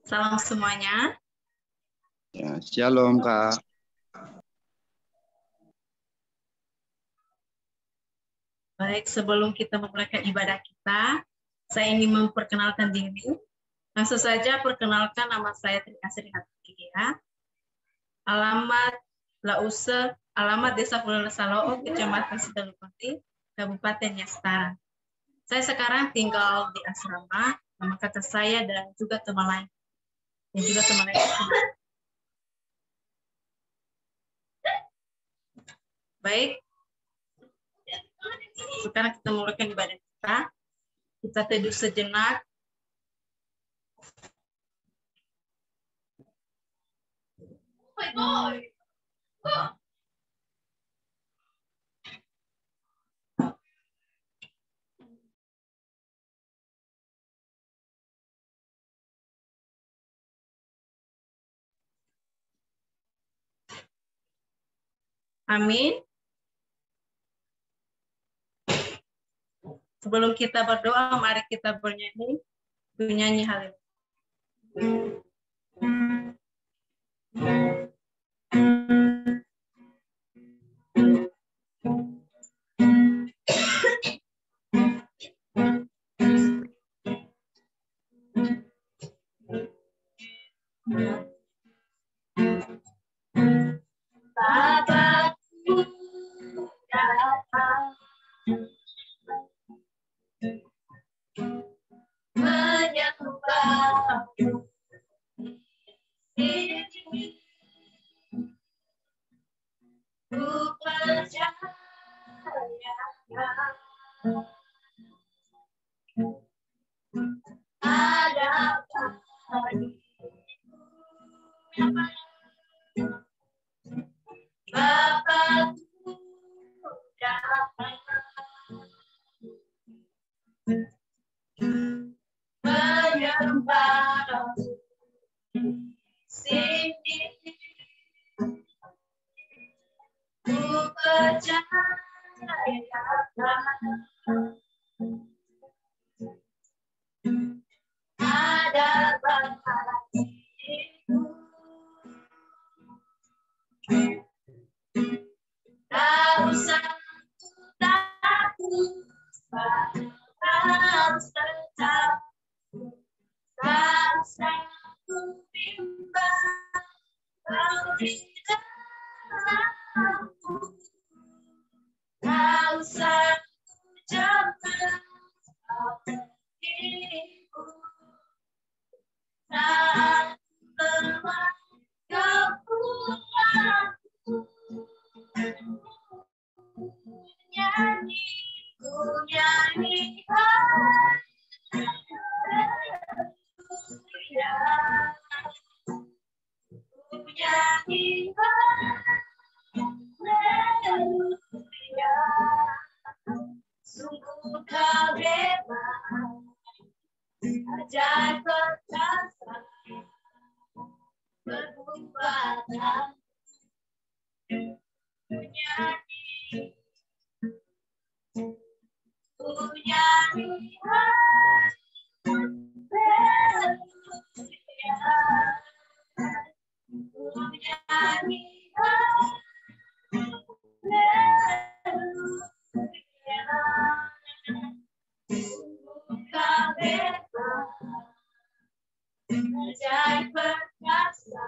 Salam semuanya. Ya, shalom Kak. Baik, sebelum kita memulai ibadah kita, saya ingin memperkenalkan diri. Langsung saja perkenalkan, nama saya Tri Asri Hatikia. Alamat Lause, alamat Desa Pulau Saloo, Kecamatan Sitalupati, Kabupaten Yastara. Saya sekarang tinggal di asrama, nama kakak saya dan juga teman lain. Baik, sekarang kita mulaikan ibadah kita. Kita teduh sejenak. Amin. Sebelum kita berdoa, mari kita bernyanyi haleluya. Bapakku datang menyembahmu di sini, ku percaya ada padamu. Bapakku datang menyembahmu di sini, ku percaya ada bagiku. Tak usah takut, harus tetap, tak usah ku bimbang, kau di dalamku. Tak usah ku cemas, kau diriku. Tak lemah, kau pulang. Ku nyanyi haleluya, ku nyanyi haleluya. Sungguh kau hebat, ajaib perkasa, berbuatan. Ku nyanyi ajaib perkasa,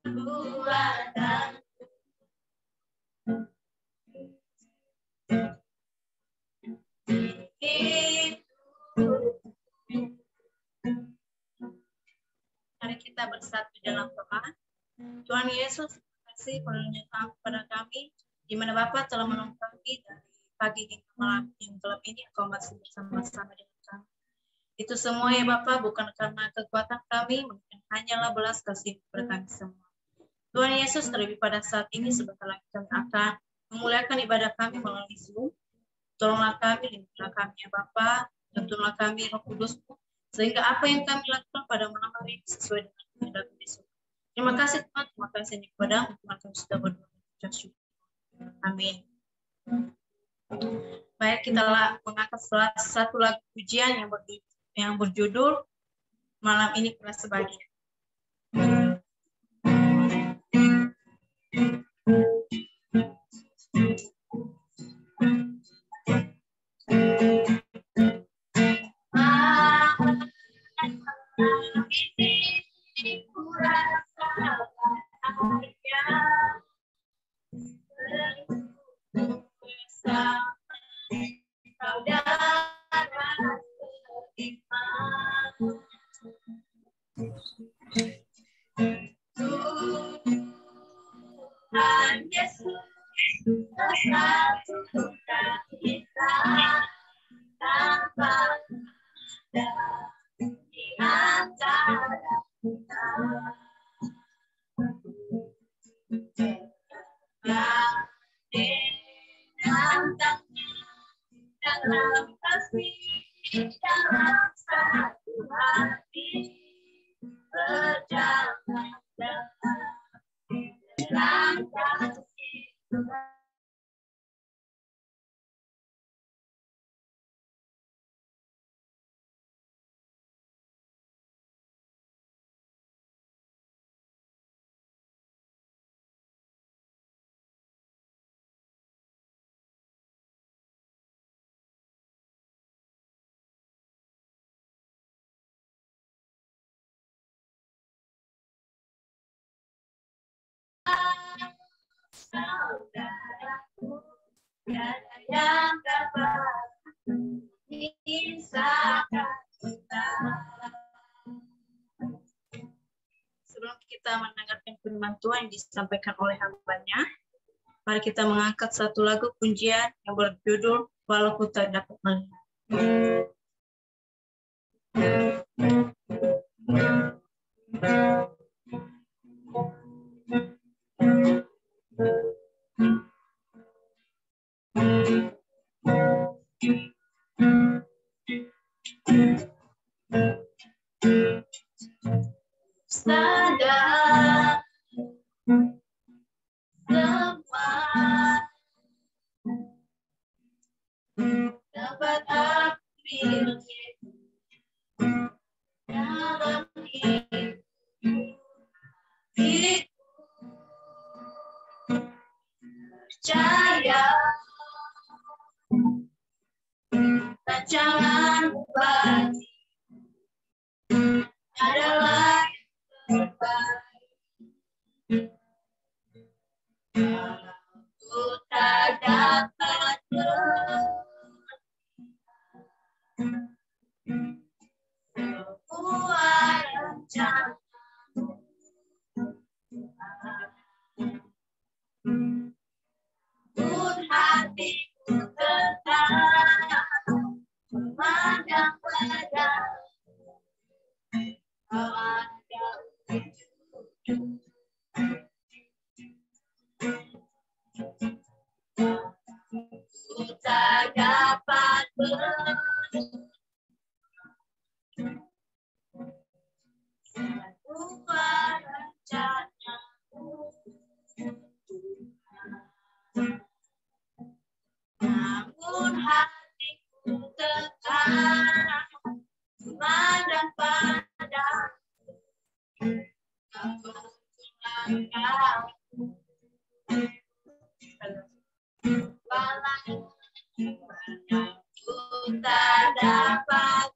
buatan. Mari kita bersatu dalam doa. Tuhan Yesus, terima kasih penyertaan kepada kami, di mana Bapa telah menolong kami dari pagi hingga malam yang gelap ini, Engkau masih bersama-sama dengan kami. Itu semua ya Bapa, bukan karena kekuatan kami, mungkin hanyalah belas kasih kepada kami semua. Tuhan Yesus, terlebih pada saat ini, sebentar lagi kami akan memulakan ibadah kami melalui Zoom. Tolonglah kami, lindungilah kami ya Bapa, tuntunlah kami Roh Kudus-Mu, sehingga apa yang kami lakukan pada malam hari ini sesuai dengan kehendak Yesus. Terima kasih Tuhan, terima kasih kepada-Mu, Tuhan kami sudah berdoa dan mengucap syukur. Amin. Baik, kita mengangkat satu lagu pujian yang berjudul malam ini pula sebagian. Tuhan Yesus, satukan kita tanpa ada di antara kita. Dengan tangan dalam kasih, dalam satu hati, berjalan dalam kasih Tuhan. Saudaraku, tiada yang dapat memisahkan kita. Sebelum kita mendengarkan firman Tuhan yang disampaikan oleh hamba-Nya, mari kita mengangkat satu lagu pujian yang berjudul Walau Ku Tak Dapat Melihat. Sadar semua dapat aku miliki dalam hidupku. Percaya dan jangan berbagi adalah yang terbaik. Aku tak dapat sebuah rencana, pun hatiku tetap memandang pada ku tak dapat sebuah rencana, namun hatiku tetap memandang pada walau ku tak dapat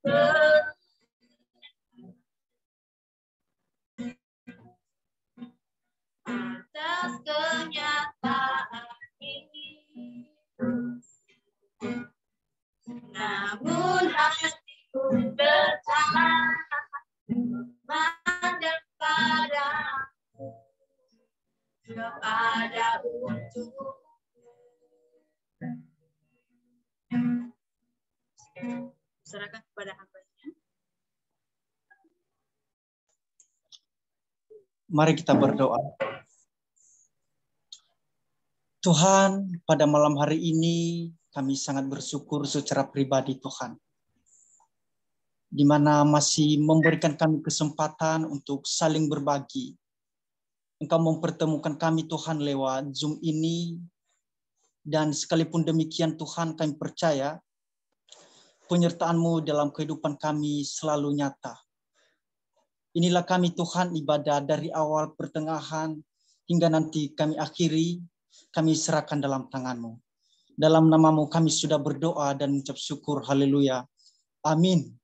atas kenyataan ini, namun hatiku tetap memandang kepada untuk serahkan kepada hamba-Nya. Mari kita berdoa. Tuhan, pada malam hari ini kami sangat bersyukur secara pribadi Tuhan, di mana masih memberikan kami kesempatan untuk saling berbagi. Engkau mempertemukan kami Tuhan lewat Zoom ini, dan sekalipun demikian Tuhan kami percaya penyertaan-Mu dalam kehidupan kami selalu nyata. Inilah kami Tuhan, ibadah dari awal pertengahan hingga nanti kami akhiri, kami serahkan dalam tangan-Mu. Dalam nama-Mu kami sudah berdoa dan mengucap syukur. Haleluya. Amin.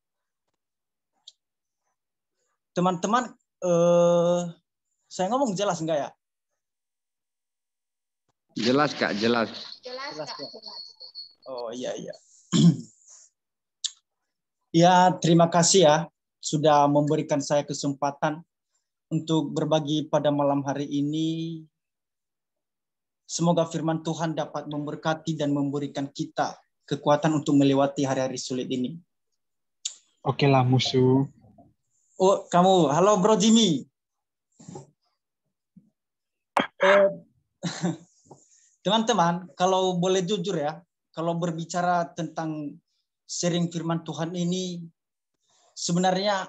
Teman-teman, saya ngomong jelas enggak ya? Jelas, Kak, jelas. Jelas, Kak. Oh iya. Ya, terima kasih ya sudah memberikan saya kesempatan untuk berbagi pada malam hari ini. Semoga firman Tuhan dapat memberkati dan memberikan kita kekuatan untuk melewati hari-hari sulit ini. Oke lah, musuh. Oh, kamu. Halo, Bro Jimmy. Teman-teman, kalau boleh jujur ya, kalau berbicara tentang sharing firman Tuhan ini, sebenarnya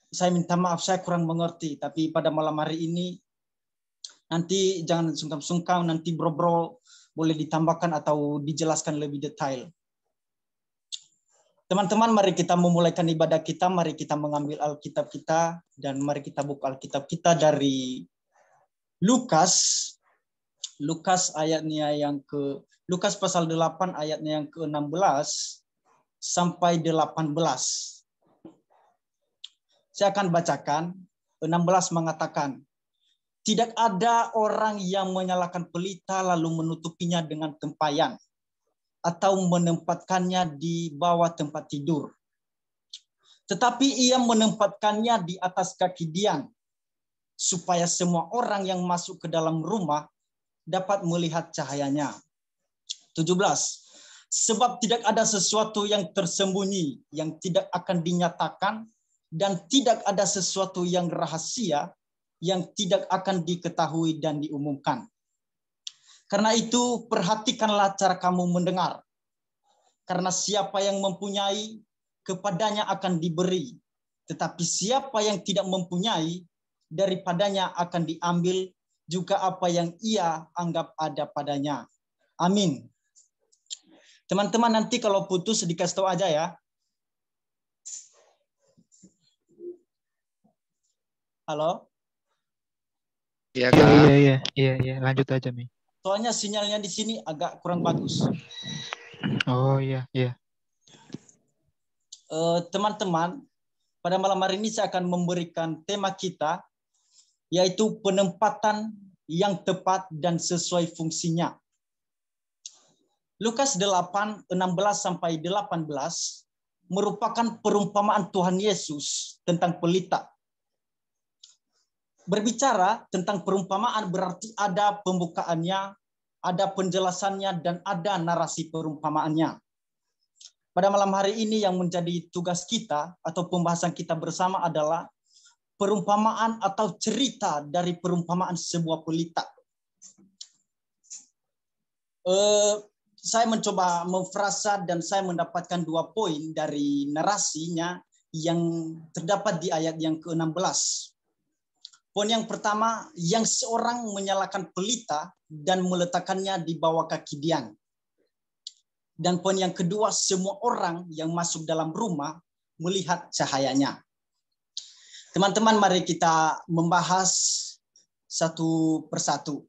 saya minta maaf, saya kurang mengerti. Tapi pada malam hari ini, nanti jangan sungkan-sungkan, nanti bro-bro boleh ditambahkan atau dijelaskan lebih detail. Teman-teman, mari kita memulaikan ibadah kita, mari kita mengambil Alkitab kita, dan mari kita buka Alkitab kita dari Lukas Lukas pasal 8 ayatnya yang ke-16 sampai 18. Saya akan bacakan. 16 mengatakan, tidak ada orang yang menyalakan pelita lalu menutupinya dengan tempayan atau menempatkannya di bawah tempat tidur. Tetapi ia menempatkannya di atas kaki Dian, supaya semua orang yang masuk ke dalam rumah dapat melihat cahayanya. 17. Sebab tidak ada sesuatu yang tersembunyi yang tidak akan dinyatakan, dan tidak ada sesuatu yang rahasia yang tidak akan diketahui dan diumumkan. Karena itu perhatikanlah cara kamu mendengar. Karena siapa yang mempunyai, kepadanya akan diberi. Tetapi siapa yang tidak mempunyai, daripadanya akan diambil juga apa yang ia anggap ada padanya. Amin. Teman-teman, nanti kalau putus dikasih tahu aja ya. Halo? Iya, Kak. Iya. Lanjut aja, Mi. Soalnya sinyalnya di sini agak kurang bagus. Oh iya. Teman-teman, pada malam hari ini saya akan memberikan tema kita, yaitu penempatan yang tepat dan sesuai fungsinya. Lukas 8, 16 sampai 18 merupakan perumpamaan Tuhan Yesus tentang pelita. Berbicara tentang perumpamaan berarti ada pembukaannya, ada penjelasannya, dan ada narasi perumpamaannya. Pada malam hari ini yang menjadi tugas kita atau pembahasan kita bersama adalah perumpamaan atau cerita dari perumpamaan sebuah pelita. Saya mencoba memfrasa dan saya mendapatkan 2 poin dari narasinya yang terdapat di ayat yang ke-16. Poin yang pertama, yang seorang menyalakan pelita dan meletakkannya di bawah kaki Dian. Dan poin yang kedua, semua orang yang masuk dalam rumah melihat cahayanya. Teman-teman, mari kita membahas satu persatu.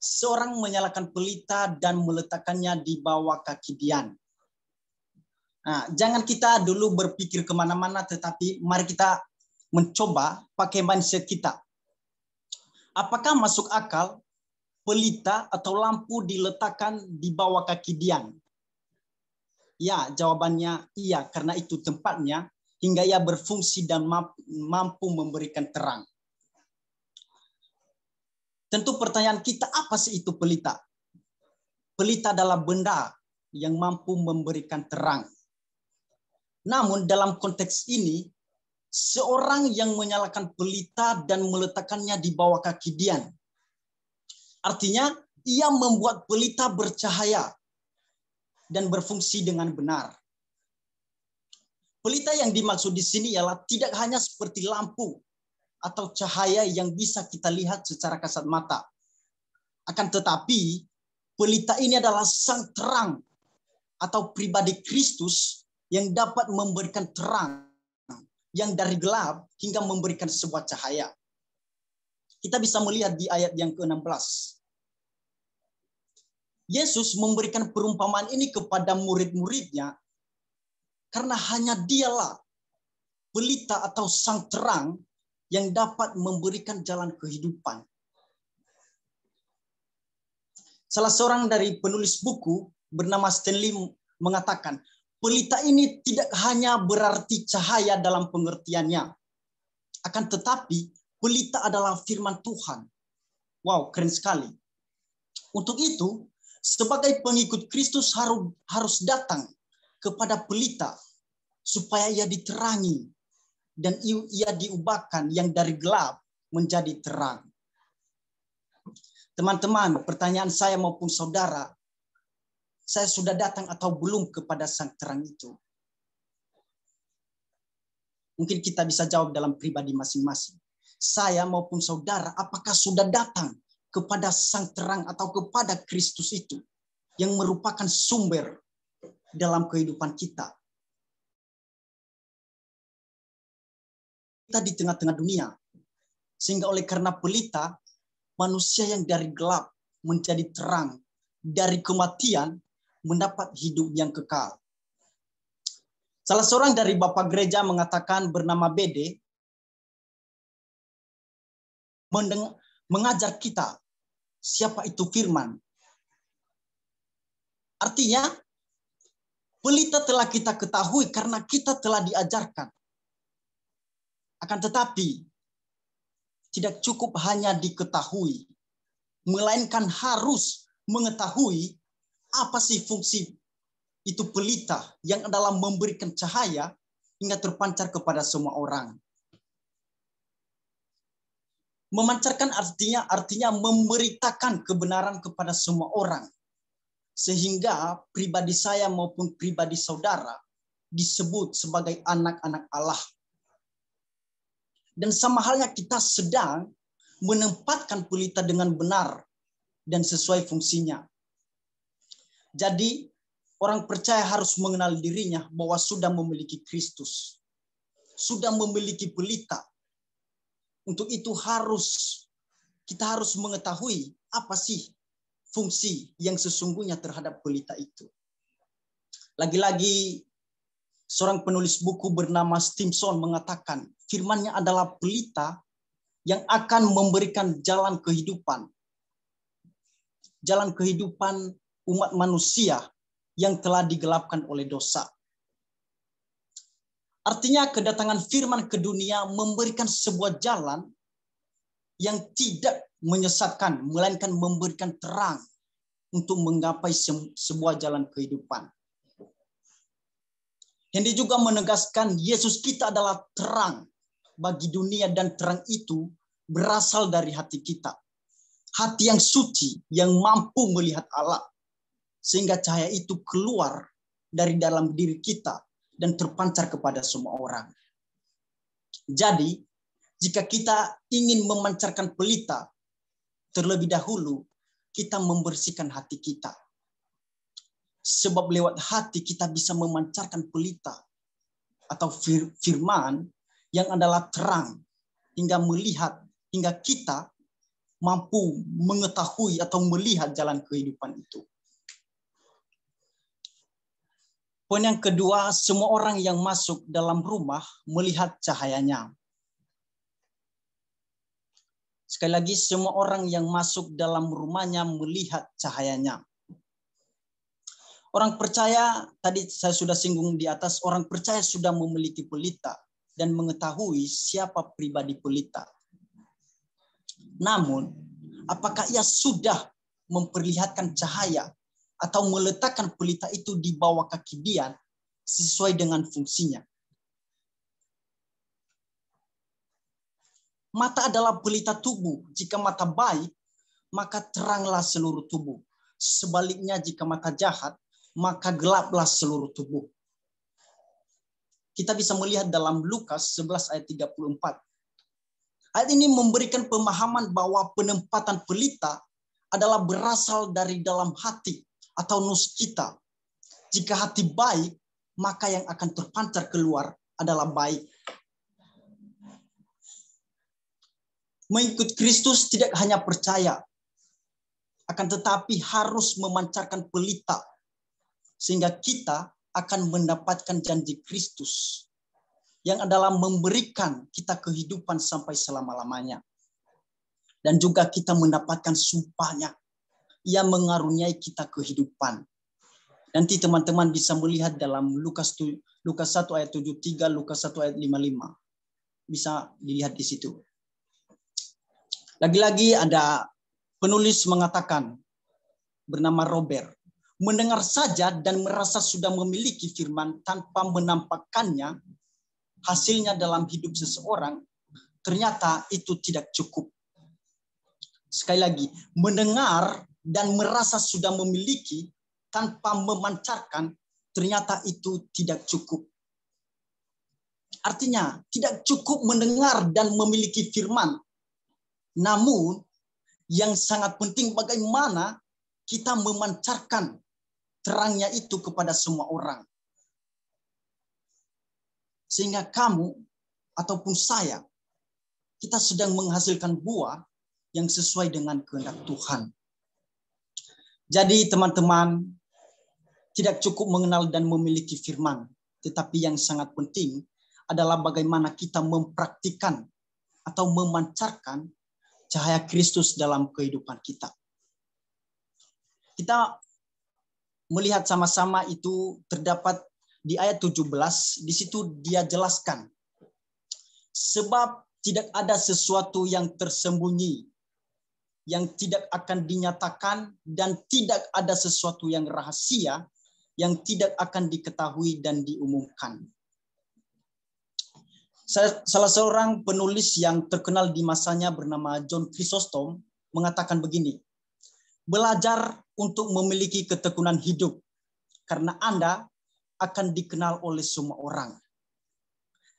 Seorang menyalakan pelita dan meletakkannya di bawah kaki Dian. Nah, jangan kita dulu berpikir kemana-mana, tetapi mari kita mencoba pakai mindset kita. Apakah masuk akal pelita atau lampu diletakkan di bawah kaki Dian? Ya, jawabannya iya, karena itu tempatnya hingga ia berfungsi dan mampu memberikan terang. Tentu pertanyaan kita, apa sih itu pelita? Pelita adalah benda yang mampu memberikan terang. Namun dalam konteks ini, seorang yang menyalakan pelita dan meletakkannya di bawah kaki Dian. Artinya, ia membuat pelita bercahaya dan berfungsi dengan benar. Pelita yang dimaksud di sini ialah tidak hanya seperti lampu atau cahaya yang bisa kita lihat secara kasat mata. Akan tetapi, pelita ini adalah sang terang atau pribadi Kristus yang dapat memberikan terang yang dari gelap hingga memberikan sebuah cahaya. Kita bisa melihat di ayat yang ke-16. Yesus memberikan perumpamaan ini kepada murid-muridnya karena hanya dialah pelita atau sang terang yang dapat memberikan jalan kehidupan. Salah seorang dari penulis buku bernama Stanley mengatakan, pelita ini tidak hanya berarti cahaya dalam pengertiannya, akan tetapi pelita adalah firman Tuhan. Wow, keren sekali. Untuk itu, sebagai pengikut Kristus harus datang kepada pelita supaya ia diterangi dan ia diubahkan yang dari gelap menjadi terang. Teman-teman, pertanyaan saya maupun saudara, saya sudah datang atau belum kepada sang terang itu? Mungkin kita bisa jawab dalam pribadi masing-masing. Saya maupun saudara, apakah sudah datang kepada sang terang atau kepada Kristus itu yang merupakan sumber dalam kehidupan kita? Kita di tengah-tengah dunia, sehingga oleh karena pelita, manusia yang dari gelap menjadi terang, dari kematian mendapat hidup yang kekal. Salah seorang dari Bapak Gereja mengatakan bernama Bede, mengajar kita siapa itu firman. Artinya, pelita telah kita ketahui karena kita telah diajarkan. Akan tetapi, tidak cukup hanya diketahui, melainkan harus mengetahui apa sih fungsi itu pelita yang adalah memberikan cahaya hingga terpancar kepada semua orang. Memancarkan artinya memberitakan kebenaran kepada semua orang. Sehingga pribadi saya maupun pribadi saudara disebut sebagai anak-anak Allah. Dan sama halnya kita sedang menempatkan pelita dengan benar dan sesuai fungsinya. Jadi orang percaya harus mengenal dirinya bahwa sudah memiliki Kristus. Sudah memiliki pelita. Untuk itu kita harus mengetahui apa sih fungsi yang sesungguhnya terhadap pelita itu. Lagi-lagi seorang penulis buku bernama Stimson mengatakan, firman-Nya adalah pelita yang akan memberikan jalan kehidupan. Jalan kehidupan umat manusia yang telah digelapkan oleh dosa. Artinya kedatangan firman ke dunia memberikan sebuah jalan yang tidak menyesatkan, melainkan memberikan terang untuk menggapai sebuah jalan kehidupan. Henry juga menegaskan Yesus kita adalah terang bagi dunia dan terang itu berasal dari hati kita. Hati yang suci yang mampu melihat Allah. Sehingga cahaya itu keluar dari dalam diri kita dan terpancar kepada semua orang. Jadi, jika kita ingin memancarkan pelita, terlebih dahulu kita membersihkan hati kita. Sebab lewat hati kita bisa memancarkan pelita atau firman yang adalah terang hingga kita mampu mengetahui atau melihat jalan kehidupan itu. Poin yang kedua, semua orang yang masuk dalam rumah melihat cahayanya. Sekali lagi, semua orang yang masuk dalam rumahnya melihat cahayanya. Orang percaya, tadi saya sudah singgung di atas, orang percaya sudah memiliki pelita dan mengetahui siapa pribadi pelita. Namun, apakah ia sudah memperlihatkan cahaya atau meletakkan pelita itu di bawah kaki dia sesuai dengan fungsinya? Mata adalah pelita tubuh. Jika mata baik, maka teranglah seluruh tubuh. Sebaliknya, jika mata jahat, maka gelaplah seluruh tubuh. Kita bisa melihat dalam Lukas 11 ayat 34. Ayat ini memberikan pemahaman bahwa penempatan pelita adalah berasal dari dalam hati atau nus kita. Jika hati baik, maka yang akan terpancar keluar adalah baik. Mengikut Kristus tidak hanya percaya, akan tetapi harus memancarkan pelita, sehingga kita akan mendapatkan janji Kristus yang adalah memberikan kita kehidupan sampai selama-lamanya. Dan juga kita mendapatkan sumpahnya yang mengaruniai kita kehidupan. Nanti teman-teman bisa melihat dalam Lukas 1 ayat 73, Lukas 1 ayat 55. Bisa dilihat di situ. Lagi-lagi ada penulis mengatakan, bernama Robert, mendengar saja dan merasa sudah memiliki firman tanpa menampakkannya, hasilnya dalam hidup seseorang, ternyata itu tidak cukup. Sekali lagi, mendengar dan merasa sudah memiliki tanpa memancarkan, ternyata itu tidak cukup. Artinya, tidak cukup mendengar dan memiliki firman. Namun, yang sangat penting bagaimana kita memancarkan terangnya itu kepada semua orang. Sehingga kamu ataupun saya, kita sedang menghasilkan buah yang sesuai dengan kehendak Tuhan. Jadi teman-teman, tidak cukup mengenal dan memiliki firman, tetapi yang sangat penting adalah bagaimana kita mempraktikkan atau memancarkan cahaya Kristus dalam kehidupan kita. Kita melihat sama-sama itu terdapat di ayat 17, di situ dia jelaskan. Sebab tidak ada sesuatu yang tersembunyi, yang tidak akan dinyatakan, dan tidak ada sesuatu yang rahasia, yang tidak akan diketahui dan diumumkan. Salah seorang penulis yang terkenal di masanya bernama John Chrysostom mengatakan begini, belajar untuk memiliki ketekunan hidup, karena Anda akan dikenal oleh semua orang.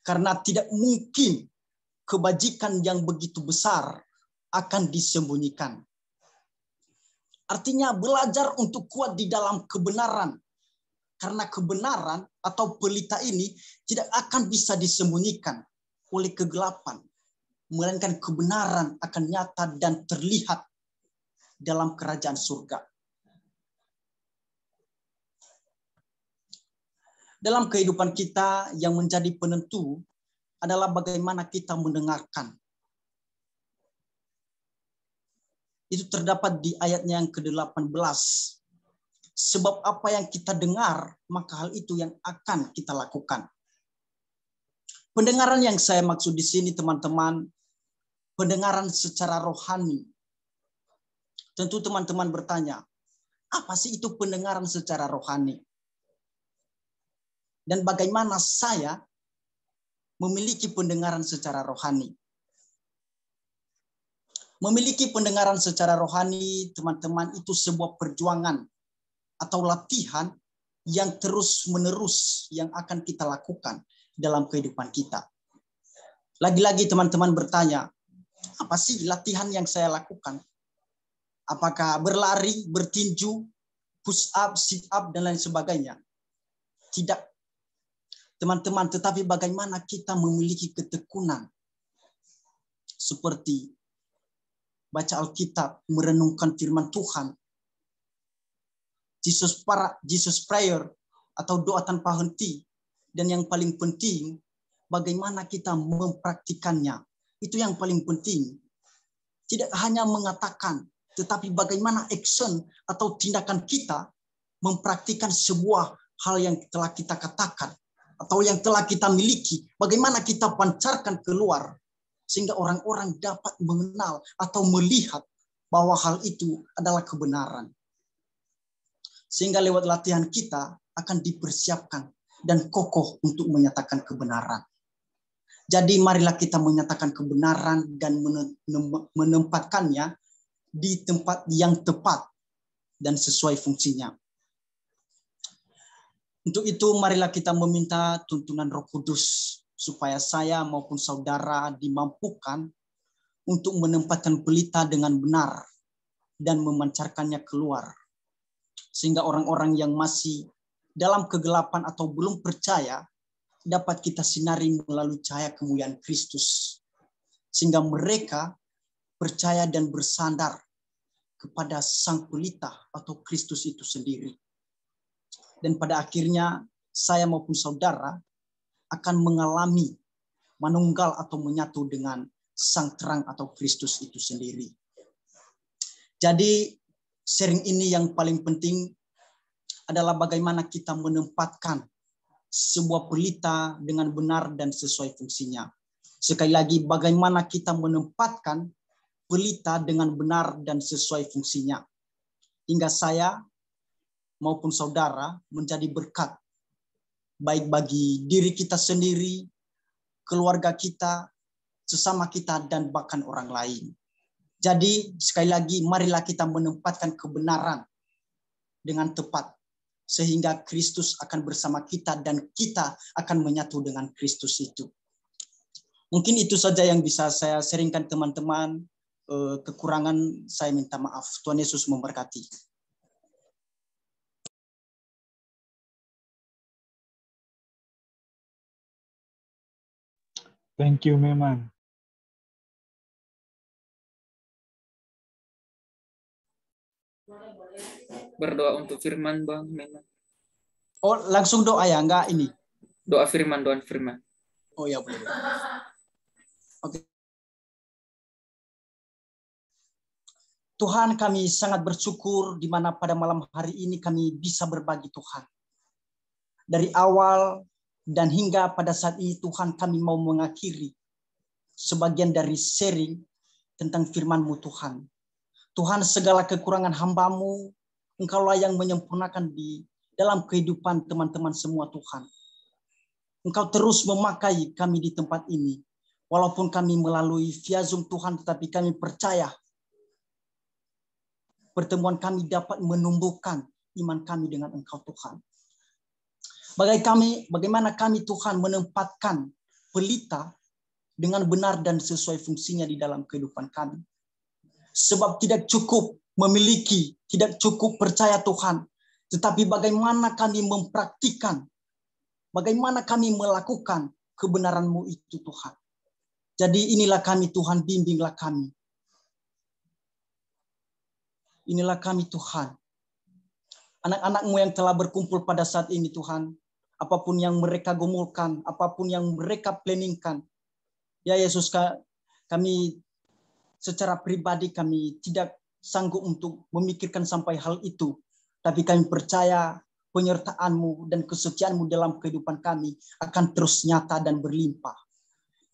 Karena tidak mungkin kebajikan yang begitu besar akan disembunyikan. Artinya belajar untuk kuat di dalam kebenaran. Karena kebenaran atau pelita ini tidak akan bisa disembunyikan oleh kegelapan. Melainkan kebenaran akan nyata dan terlihat dalam kerajaan surga. Dalam kehidupan kita yang menjadi penentu adalah bagaimana kita mendengarkan. Itu terdapat di ayatnya yang ke-18. Sebab apa yang kita dengar, maka hal itu yang akan kita lakukan. Pendengaran yang saya maksud di sini teman-teman, pendengaran secara rohani. Tentu teman-teman bertanya, apa sih itu pendengaran secara rohani? Dan bagaimana saya memiliki pendengaran secara rohani? Memiliki pendengaran secara rohani, teman-teman, itu sebuah perjuangan atau latihan yang terus-menerus yang akan kita lakukan dalam kehidupan kita. Lagi-lagi teman-teman bertanya, apa sih latihan yang saya lakukan? Apakah berlari, bertinju, push up, sit up, dan lain sebagainya? Tidak. Teman-teman, tetapi bagaimana kita memiliki ketekunan seperti baca Alkitab, merenungkan firman Tuhan, Jesus prayer atau doa tanpa henti, dan yang paling penting bagaimana kita mempraktikannya. Itu yang paling penting. Tidak hanya mengatakan, tetapi bagaimana action atau tindakan kita mempraktikkan sebuah hal yang telah kita katakan atau yang telah kita miliki, bagaimana kita pancarkan keluar sehingga orang-orang dapat mengenal atau melihat bahwa hal itu adalah kebenaran. Sehingga lewat latihan kita akan dipersiapkan dan kokoh untuk menyatakan kebenaran. Jadi marilah kita menyatakan kebenaran dan menempatkannya di tempat yang tepat dan sesuai fungsinya. Untuk itu marilah kita meminta tuntunan Roh Kudus supaya saya maupun saudara dimampukan untuk menempatkan pelita dengan benar dan memancarkannya keluar. Sehingga orang-orang yang masih dalam kegelapan atau belum percaya dapat kita sinari melalui cahaya kemuliaan Kristus. Sehingga mereka percaya dan bersandar kepada Sang Pelita atau Kristus itu sendiri. Dan pada akhirnya saya maupun saudara akan mengalami menunggal atau menyatu dengan Sang Terang atau Kristus itu sendiri. Jadi sharing ini yang paling penting adalah bagaimana kita menempatkan sebuah pelita dengan benar dan sesuai fungsinya. Sekali lagi, bagaimana kita menempatkan pelita dengan benar dan sesuai fungsinya. Hingga saya maupun saudara menjadi berkat, baik bagi diri kita sendiri, keluarga kita, sesama kita, dan bahkan orang lain. Jadi sekali lagi, marilah kita menempatkan kebenaran dengan tepat, sehingga Kristus akan bersama kita dan kita akan menyatu dengan Kristus itu. Mungkin itu saja yang bisa saya sharingkan teman-teman. Kekurangan saya minta maaf. Tuhan Yesus memberkati. Thank you, Memang. Berdoa untuk firman, Bang, Memang. Oh, langsung doa ya, enggak ini? Doa firman. Oh ya, boleh. Oke. Tuhan, kami sangat bersyukur di mana pada malam hari ini kami bisa berbagi Tuhan. Dari awal dan hingga pada saat ini Tuhan, kami mau mengakhiri sebagian dari sharing tentang firman-Mu Tuhan. Tuhan, segala kekurangan hamba-Mu, Engkaulah yang menyempurnakan di dalam kehidupan teman-teman semua Tuhan. Engkau terus memakai kami di tempat ini. Walaupun kami melalui via Zoom Tuhan, tetapi kami percaya pertemuan kami dapat menumbuhkan iman kami dengan Engkau Tuhan. Bagaimana kami Tuhan menempatkan pelita dengan benar dan sesuai fungsinya di dalam kehidupan kami. Sebab tidak cukup memiliki, tidak cukup percaya Tuhan, tetapi bagaimana kami mempraktikkan, bagaimana kami melakukan kebenaran-Mu itu Tuhan. Jadi inilah kami Tuhan, bimbinglah kami. Inilah kami Tuhan. Anak-anak-Mu yang telah berkumpul pada saat ini Tuhan. Apapun yang mereka gumulkan, apapun yang mereka planningkan. Ya Yesus, kami secara pribadi kami tidak sanggup untuk memikirkan sampai hal itu. Tapi kami percaya penyertaan-Mu dan kesetiaan-Mu dalam kehidupan kami akan terus nyata dan berlimpah.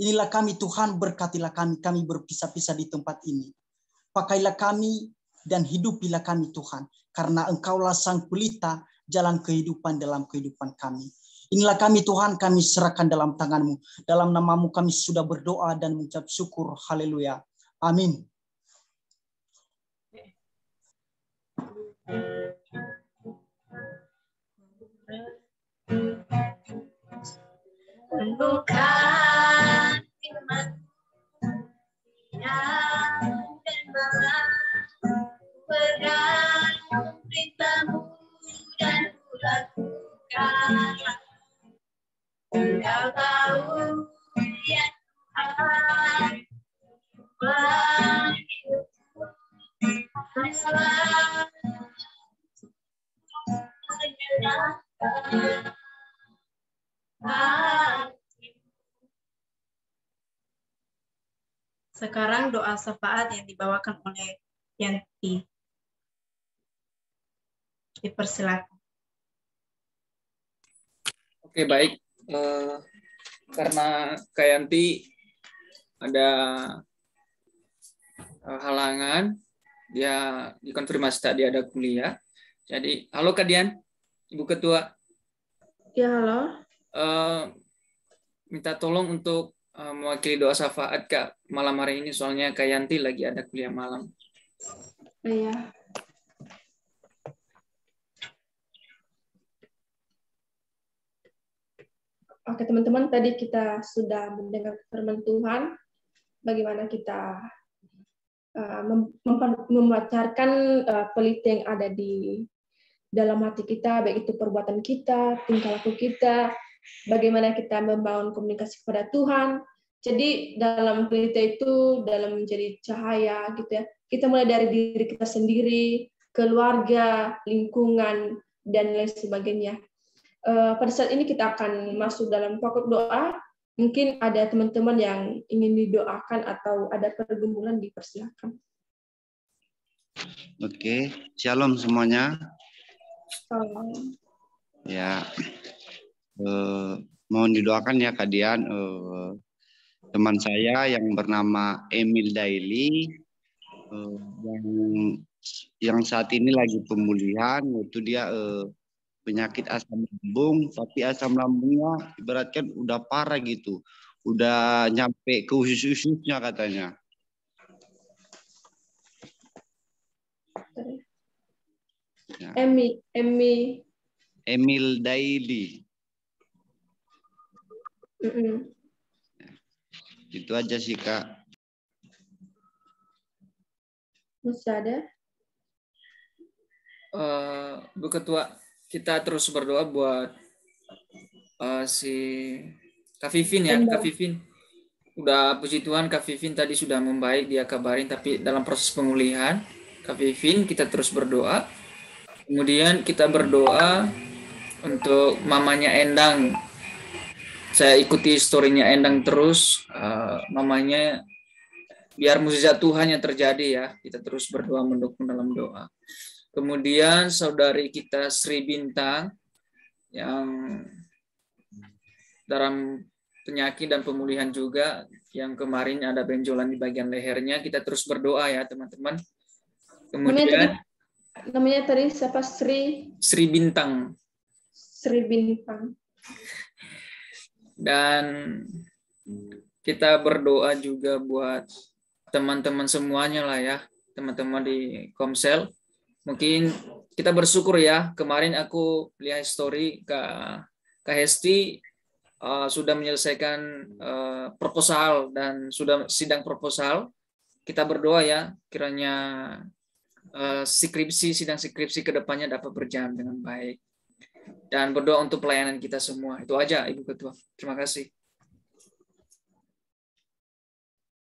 Inilah kami Tuhan, berkatilah kami berpisah-pisah di tempat ini. Pakailah kami dan hidupilah kami Tuhan, karena Engkaulah Sang Pelita jalan kehidupan dalam kehidupan kami. Inilah kami Tuhan, kami serahkan dalam tangan-Mu. Dalam nama-Mu kami sudah berdoa dan mengucap syukur. Haleluya. Amin. Bukan firman yang dan malam pegang perintah-Mu dan kulakukan. Engkau tahu ya Tuhan, hidupku adalah menyenangkan. Sekarang doa syafaat yang dibawakan oleh Yanti. Dipersilakan. Oke, baik. Karena Kak Yanti ada halangan, dia dikonfirmasi tadi ada kuliah. Jadi, halo Kak Dian, Ibu Ketua. Ya, halo. Minta tolong untuk mewakili doa syafaat Kak malam hari ini, soalnya Kak Yanti lagi ada kuliah malam. Iya. Oke teman-teman, tadi kita sudah mendengar firman Tuhan, bagaimana kita memacarkan pelita yang ada di dalam hati kita, baik itu perbuatan kita, tingkah laku kita, bagaimana kita membangun komunikasi kepada Tuhan, Jadi dalam pelita itu dalam menjadi cahaya gitu ya. Kita mulai dari diri kita sendiri, keluarga, lingkungan, dan lain sebagainya. Pada saat ini kita akan masuk dalam pokok doa. Mungkin ada teman-teman yang ingin didoakan atau ada pergumulan, dipersilakan. Oke, shalom semuanya. Salam. Ya, mohon didoakan ya Kak Dian. Teman saya yang bernama Emil Daily, yang saat ini lagi pemulihan, yaitu dia penyakit asam lambung, tapi asam lambungnya ibaratkan udah parah gitu, udah nyampe ke usus-ususnya katanya. Ya. Emil Daily. Itu aja sih Kak. Masih ada? Bu Ketua, kita terus berdoa buat si Kak Vivin ya. Kak Vivin, udah puji Tuhan Kak Vivin tadi sudah membaik, dia kabarin, tapi dalam proses pemulihan Kak Vivin kita terus berdoa. Kemudian kita berdoa untuk mamanya Endang. Saya ikuti story-nya Endang terus, mamanya biar mukjizat Tuhan yang terjadi ya. Kita terus berdoa, mendukung dalam doa. Kemudian saudari kita Sri Bintang yang dalam penyakit dan pemulihan juga, yang kemarin ada benjolan di bagian lehernya, kita terus berdoa ya teman-teman. Kemudian namanya tadi siapa? Sri Bintang. Sri Bintang. Dan kita berdoa juga buat teman-teman semuanya lah ya, teman-teman di Komsel. Mungkin kita bersyukur ya, kemarin aku lihat story Kak Hesti sudah menyelesaikan proposal dan sudah sidang proposal. Kita berdoa ya, kiranya sidang skripsi ke depannya dapat berjalan dengan baik. Dan berdoa untuk pelayanan kita semua. Itu aja Ibu Ketua. Terima kasih.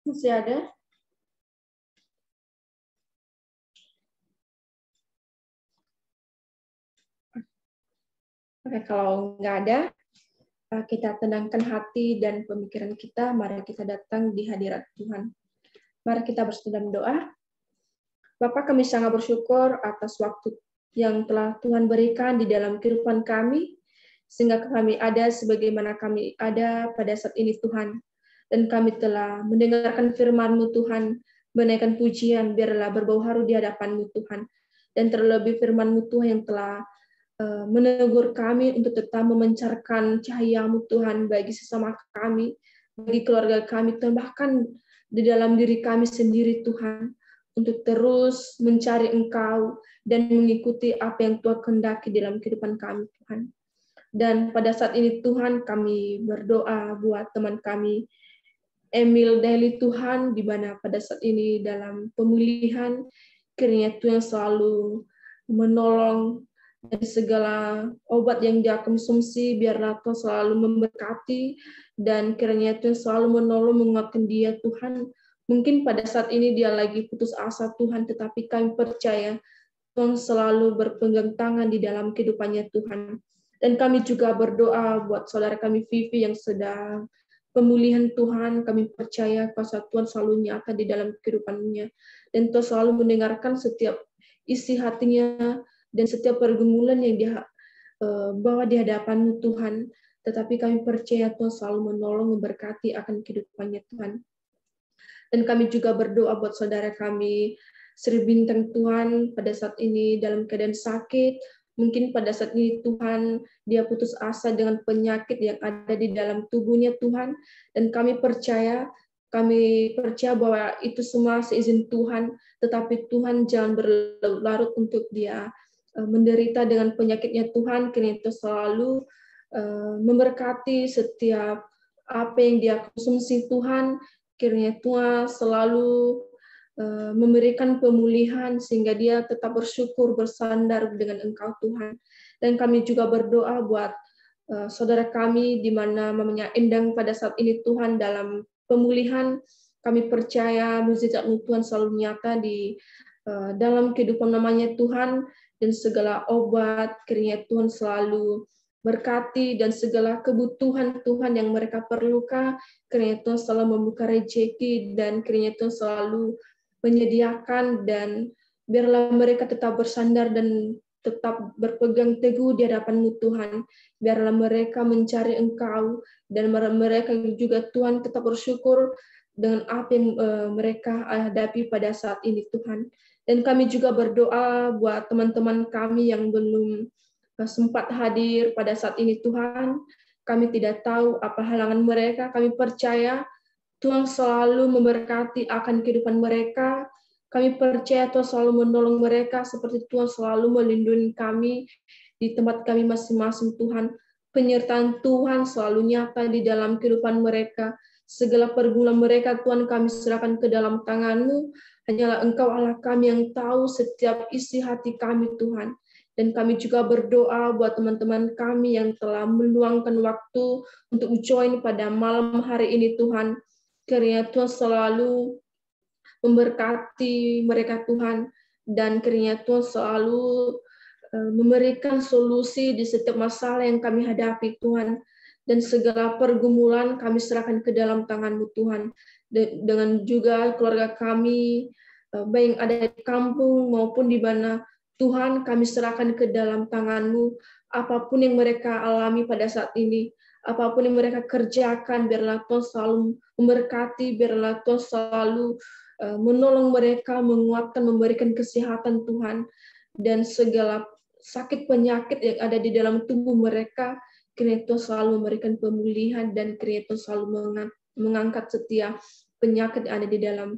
Masih ada? Oke, kalau nggak ada, kita tenangkan hati dan pemikiran kita. Mari kita datang di hadirat Tuhan. Mari kita bersatu dalam doa. Bapak, kami sangat bersyukur atas waktu yang telah Tuhan berikan di dalam kehidupan kami, sehingga kami ada sebagaimana kami ada pada saat ini Tuhan. Dan kami telah mendengarkan firman-Mu Tuhan, menaikkan pujian, biarlah berbau haru di hadapan-Mu Tuhan. Dan terlebih firman-Mu Tuhan yang telah menegur kami untuk tetap memancarkan cahaya-Mu Tuhan bagi sesama kami, bagi keluarga kami, Tuhan, bahkan di dalam diri kami sendiri Tuhan, untuk terus mencari Engkau dan mengikuti apa yang Tuhan kehendaki dalam kehidupan kami Tuhan. Dan pada saat ini Tuhan, kami berdoa buat teman kami Emil Daily Tuhan, di mana pada saat ini dalam pemulihan, kiranya Tuhan selalu menolong dari segala obat yang dia konsumsi, biarlah Tuhan selalu memberkati, dan kiranya Tuhan selalu menolong, menguatkan dia Tuhan. Mungkin pada saat ini dia lagi putus asa Tuhan, tetapi kami percaya Tuhan selalu berpegang tangan di dalam kehidupannya Tuhan. Dan kami juga berdoa buat saudara kami Vivi yang sedang pemulihan Tuhan. Kami percaya kuasa Tuhan selalu nyata di dalam kehidupannya. Dan Tuhan selalu mendengarkan setiap isi hatinya dan setiap pergumulan yang dia bawa di hadapan Tuhan. Tetapi kami percaya Tuhan selalu menolong, memberkati akan kehidupannya Tuhan. Dan kami juga berdoa buat saudara kami Sri Bintang Tuhan pada saat ini dalam keadaan sakit. Mungkin pada saat ini Tuhan dia putus asa dengan penyakit yang ada di dalam tubuhnya Tuhan. Dan kami percaya bahwa itu semua seizin Tuhan. Tetapi Tuhan jangan berlarut untuk dia menderita dengan penyakitnya Tuhan. Kiranya itu selalu memberkati setiap apa yang dia konsumsi Tuhan. Kiranya Tuhan selalu memberikan pemulihan sehingga dia tetap bersyukur, bersandar dengan Engkau Tuhan. Dan kami juga berdoa buat saudara kami di mana mamanya Endang pada saat ini Tuhan dalam pemulihan. Kami percaya mukjizat-Mu Tuhan selalu nyata di dalam kehidupan namanya Tuhan, dan segala obat kiranya Tuhan selalu berkati, dan segala kebutuhan Tuhan yang mereka perlukan kiranya Tuhan selalu membuka rezeki, dan kiranya Tuhan selalu menyediakan, dan biarlah mereka tetap bersandar dan tetap berpegang teguh di hadapan-Mu Tuhan. Biarlah mereka mencari Engkau, dan mereka juga Tuhan tetap bersyukur dengan apa yang mereka hadapi pada saat ini Tuhan. Dan kami juga berdoa buat teman-teman kami yang belum sempat hadir pada saat ini Tuhan. Kami tidak tahu apa halangan mereka. Kami percaya Tuhan selalu memberkati akan kehidupan mereka. Kami percaya Tuhan selalu menolong mereka, seperti Tuhan selalu melindungi kami di tempat kami masing-masing Tuhan. Penyertaan Tuhan selalu nyata di dalam kehidupan mereka. Segala pergumulan mereka Tuhan kami serahkan ke dalam tangan-Mu. Hanyalah Engkau Allah kami yang tahu setiap isi hati kami Tuhan. Dan kami juga berdoa buat teman-teman kami yang telah meluangkan waktu untuk join pada malam hari ini Tuhan. Kiranya Tuhan selalu memberkati mereka Tuhan, dan kiranya Tuhan selalu memberikan solusi di setiap masalah yang kami hadapi Tuhan, dan segala pergumulan kami serahkan ke dalam tangan-Mu Tuhan. Dengan juga keluarga kami, baik yang ada di kampung maupun di mana Tuhan, kami serahkan ke dalam tangan-Mu. Apapun yang mereka alami pada saat ini, apapun yang mereka kerjakan, biarlah Tuhan selalu memberkati, biarlah Tuhan selalu menolong mereka, menguatkan, memberikan kesehatan Tuhan, dan segala sakit penyakit yang ada di dalam tubuh mereka, kiranya Tuhan selalu memberikan pemulihan, dan kiranya Tuhan selalu mengangkat setiap penyakit yang ada di dalam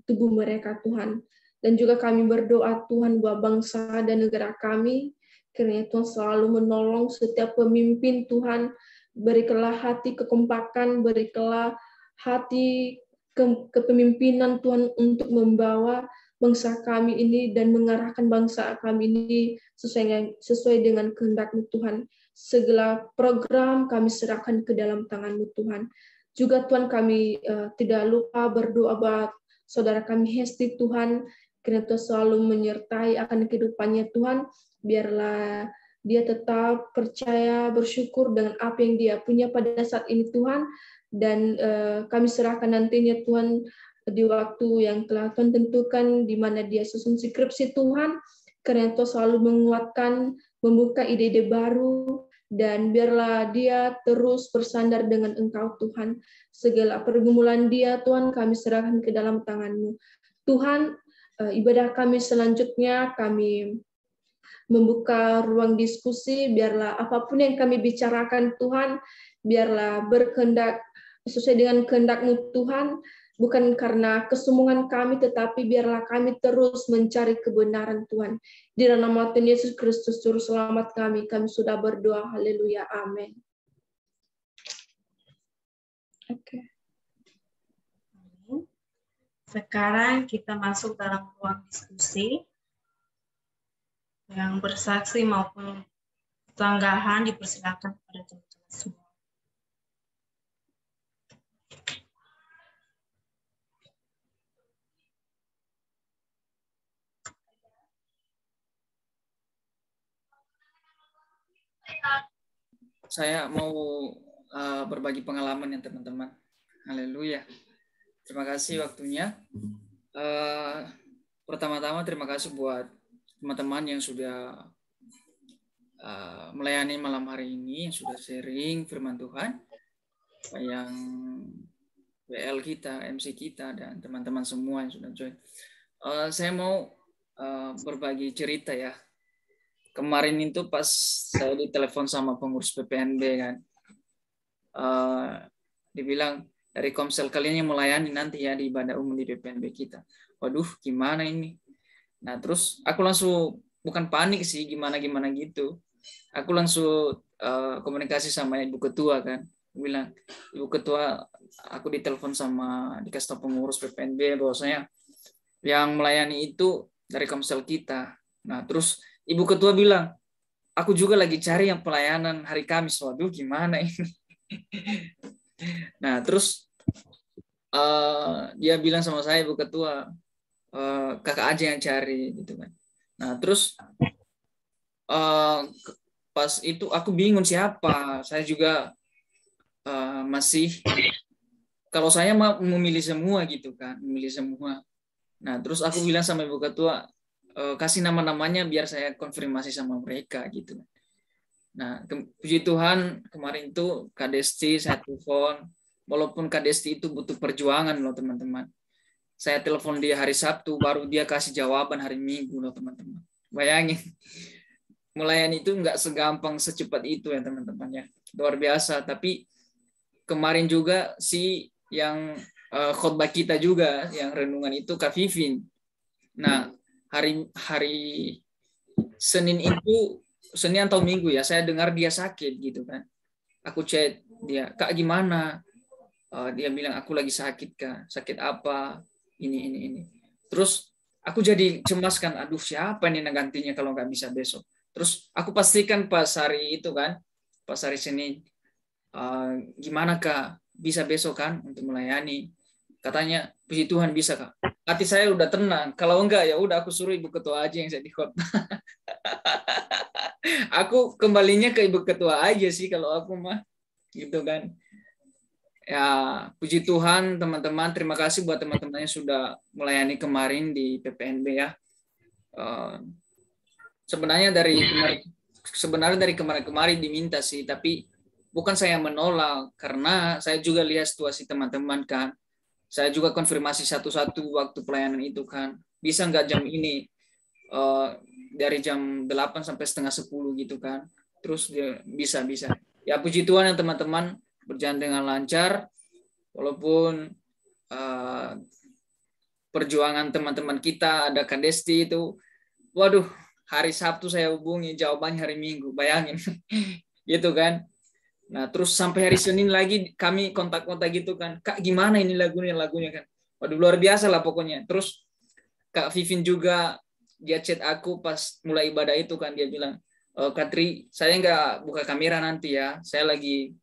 tubuh mereka Tuhan. Dan juga kami berdoa Tuhan buat bangsa dan negara kami, kiranya Tuhan selalu menolong setiap pemimpin Tuhan, berikanlah hati kekompakan, berikanlah hati kepemimpinan Tuhan untuk membawa bangsa kami ini dan mengarahkan bangsa kami ini sesuai dengan kehendak-Mu Tuhan. Segala program kami serahkan ke dalam tangan-Mu Tuhan. Juga Tuhan kami tidak lupa berdoa buat saudara kami Hesti Tuhan, kiranya Tuhan selalu menyertai akan kehidupannya Tuhan, biarlah dia tetap percaya, bersyukur dengan apa yang dia punya pada saat ini Tuhan, dan kami serahkan nantinya Tuhan di waktu yang telah Tuhan tentukan, di mana dia susun skripsi Tuhan, kiranya Tuhan selalu menguatkan, membuka ide-ide baru, dan biarlah dia terus bersandar dengan Engkau Tuhan. Segala pergumulan dia Tuhan kami serahkan ke dalam tangan-Mu. Tuhan, ibadah kami selanjutnya kami membuka ruang diskusi, biarlah apapun yang kami bicarakan Tuhan, biarlah berkehendak sesuai dengan kehendak-Mu Tuhan, bukan karena kesombongan kami, tetapi biarlah kami terus mencari kebenaran Tuhan. Di dalam nama Tuhan Yesus Kristus, Juru Selamat kami sudah berdoa. Haleluya. Amin. Oke. Sekarang kita masuk dalam ruang diskusi. Yang bersaksi maupun tanggahan dipersilakan kepada teman-teman semua. Saya mau berbagi pengalaman ya teman-teman. Haleluya. Terima kasih waktunya. Pertama-tama terima kasih buat teman-teman yang sudah melayani malam hari ini, yang sudah sharing firman Tuhan, yang WL kita, MC kita, dan teman-teman semua yang sudah join. Saya mau berbagi cerita ya. Kemarin itu pas saya ditelepon sama pengurus PPNB kan, dibilang dari Komsel kalian yang melayani nanti ya di ibadah umum di PPNB kita. Waduh, gimana ini? Nah terus aku langsung, bukan panik sih, gimana gitu. Aku langsung komunikasi sama Ibu Ketua kan, bilang, Ibu Ketua, aku ditelepon sama dikasih tahu pengurus PPNB bahwasanya yang melayani itu dari Komsel kita. Nah terus Ibu Ketua bilang, aku juga lagi cari yang pelayanan hari Kamis. Waduh, gimana ini? Nah, terus dia bilang sama saya, Bu Ketua, kakak aja yang cari gitu kan. Nah terus pas itu aku bingung siapa. Saya juga masih, kalau saya mau memilih semua gitu kan, memilih semua. Nah terus aku bilang sama Ibu Ketua, kasih nama-namanya biar saya konfirmasi sama mereka gitu. Nah puji Tuhan kemarin itu Kak Desti saya telepon, walaupun Kak Desti itu butuh perjuangan loh teman-teman. Saya telepon dia hari Sabtu, baru dia kasih jawaban hari Minggu loh teman-teman. Bayangin, melayani itu nggak segampang secepat itu ya teman-teman ya. Luar biasa. Tapi kemarin juga si yang khotbah kita juga, yang renungan itu Kak Vivin. Nah hari Senin itu, Senin atau Minggu ya, saya dengar dia sakit gitu kan. Aku chat dia, Kak gimana? Dia bilang aku lagi sakit Kak. Sakit apa? Ini. Terus aku jadi cemas kan, aduh siapa nih gantinya kalau nggak bisa besok. Terus aku pastikan pas hari itu kan, pas hari Senin, gimana Kak, bisa besok kan untuk melayani? Katanya puji Tuhan bisa Kak. Hati saya udah tenang. Kalau enggak ya udah aku suruh Ibu Ketua aja yang saya dikhotbah. Aku kembalinya ke Ibu Ketua aja sih kalau aku mah, gitu kan. Ya, puji Tuhan teman-teman, terima kasih buat teman-teman yang sudah melayani kemarin di PPNB ya. Sebenarnya dari kemarin diminta sih, tapi bukan saya menolak, karena saya juga lihat situasi teman-teman kan. Saya juga konfirmasi satu-satu waktu pelayanan itu kan. Bisa nggak jam ini? Dari jam 8 sampai setengah 10 gitu kan. Terus dia bisa. Ya puji Tuhan ya teman-teman, berjalan dengan lancar, walaupun perjuangan teman-teman kita, ada Kak Desti itu, waduh, hari Sabtu saya hubungi, jawabannya hari Minggu, bayangin. Gitu kan. Nah terus sampai hari Senin lagi kami kontak-kontak gitu kan, Kak gimana ini lagunya kan. Waduh luar biasa lah pokoknya. Terus Kak Vivin juga, dia chat aku pas mulai ibadah itu kan, dia bilang, Katri saya nggak buka kamera nanti ya, saya lagi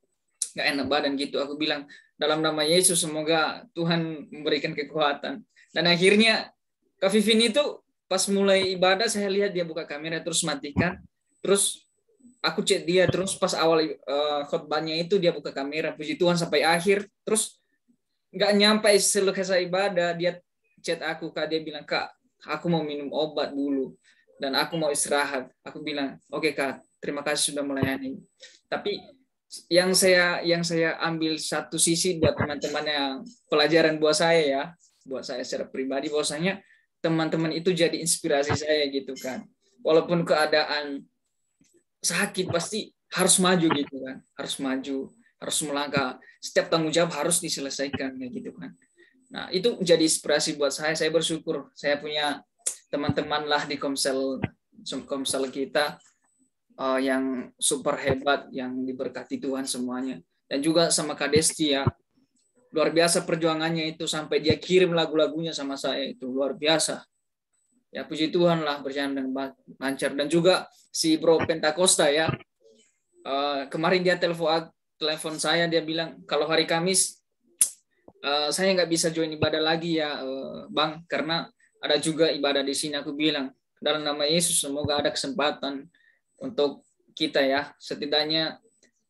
nggak enak badan gitu. Aku bilang dalam nama Yesus semoga Tuhan memberikan kekuatan. Dan akhirnya Kak Vivin itu pas mulai ibadah saya lihat dia buka kamera terus matikan. Terus aku chat dia, terus pas awal khotbahnya itu dia buka kamera, puji Tuhan sampai akhir. Terus nggak nyampe selesai ibadah dia chat aku Kak, dia bilang Kak aku mau minum obat dulu dan aku mau istirahat. Aku bilang oke Kak, terima kasih sudah melayani. Tapi yang saya ambil satu sisi buat teman-teman yang pelajaran buat saya secara pribadi, bahwasanya teman-teman itu jadi inspirasi saya gitu kan. Walaupun keadaan sakit pasti harus maju gitu kan, harus melangkah, setiap tanggung jawab harus diselesaikan kayak gitu kan. Nah itu jadi inspirasi buat saya bersyukur saya punya teman-teman lah di komsel kita yang super hebat, yang diberkati Tuhan semuanya. Dan juga sama Kak Desti ya, luar biasa perjuangannya itu sampai dia kirim lagu-lagunya sama saya, itu luar biasa. Ya puji Tuhan lah berjalan dengan lancar. Dan juga si Bro Pentakosta ya, kemarin dia telepon saya, dia bilang kalau hari Kamis saya nggak bisa join ibadah lagi ya Bang, karena ada juga ibadah di sini. Aku bilang dalam nama Yesus semoga ada kesempatan untuk kita ya, setidaknya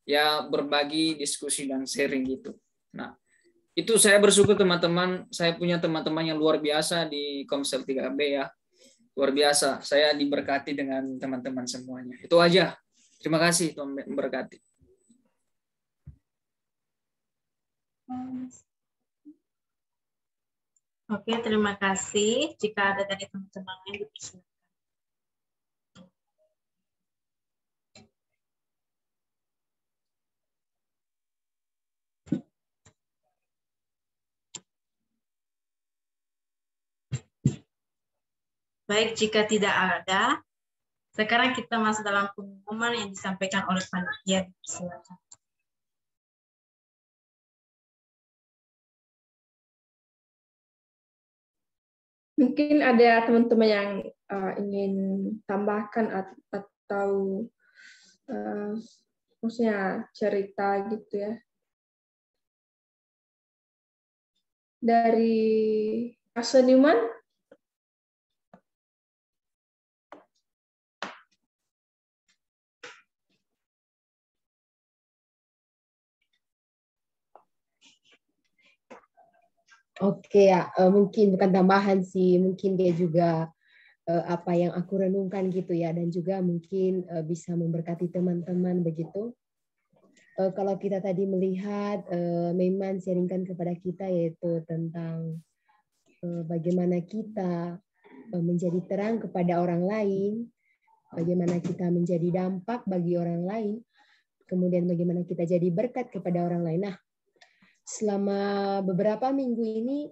ya berbagi, diskusi dan sharing gitu. Nah itu saya bersyukur teman-teman, saya punya teman-teman yang luar biasa di Komsel 3B ya, luar biasa. Saya diberkati dengan teman-teman semuanya. Itu aja. Terima kasih Tuhan memberkati. Oke, terima kasih. Jika ada dari teman-teman lain, dipersilakan. Baik, jika tidak ada, sekarang kita masuk dalam pengumuman yang disampaikan oleh panitia. Silakan. Mungkin ada teman-teman yang ingin tambahkan atau maksudnya cerita gitu ya. dari Aseniman. Oke ya, mungkin bukan tambahan sih, mungkin dia juga apa yang aku renungkan gitu ya, dan juga mungkin bisa memberkati teman-teman begitu. Kalau kita tadi melihat Meiman sharingkan kepada kita yaitu tentang bagaimana kita menjadi terang kepada orang lain, bagaimana kita menjadi dampak bagi orang lain, kemudian bagaimana kita jadi berkat kepada orang lain. Nah, selama beberapa minggu ini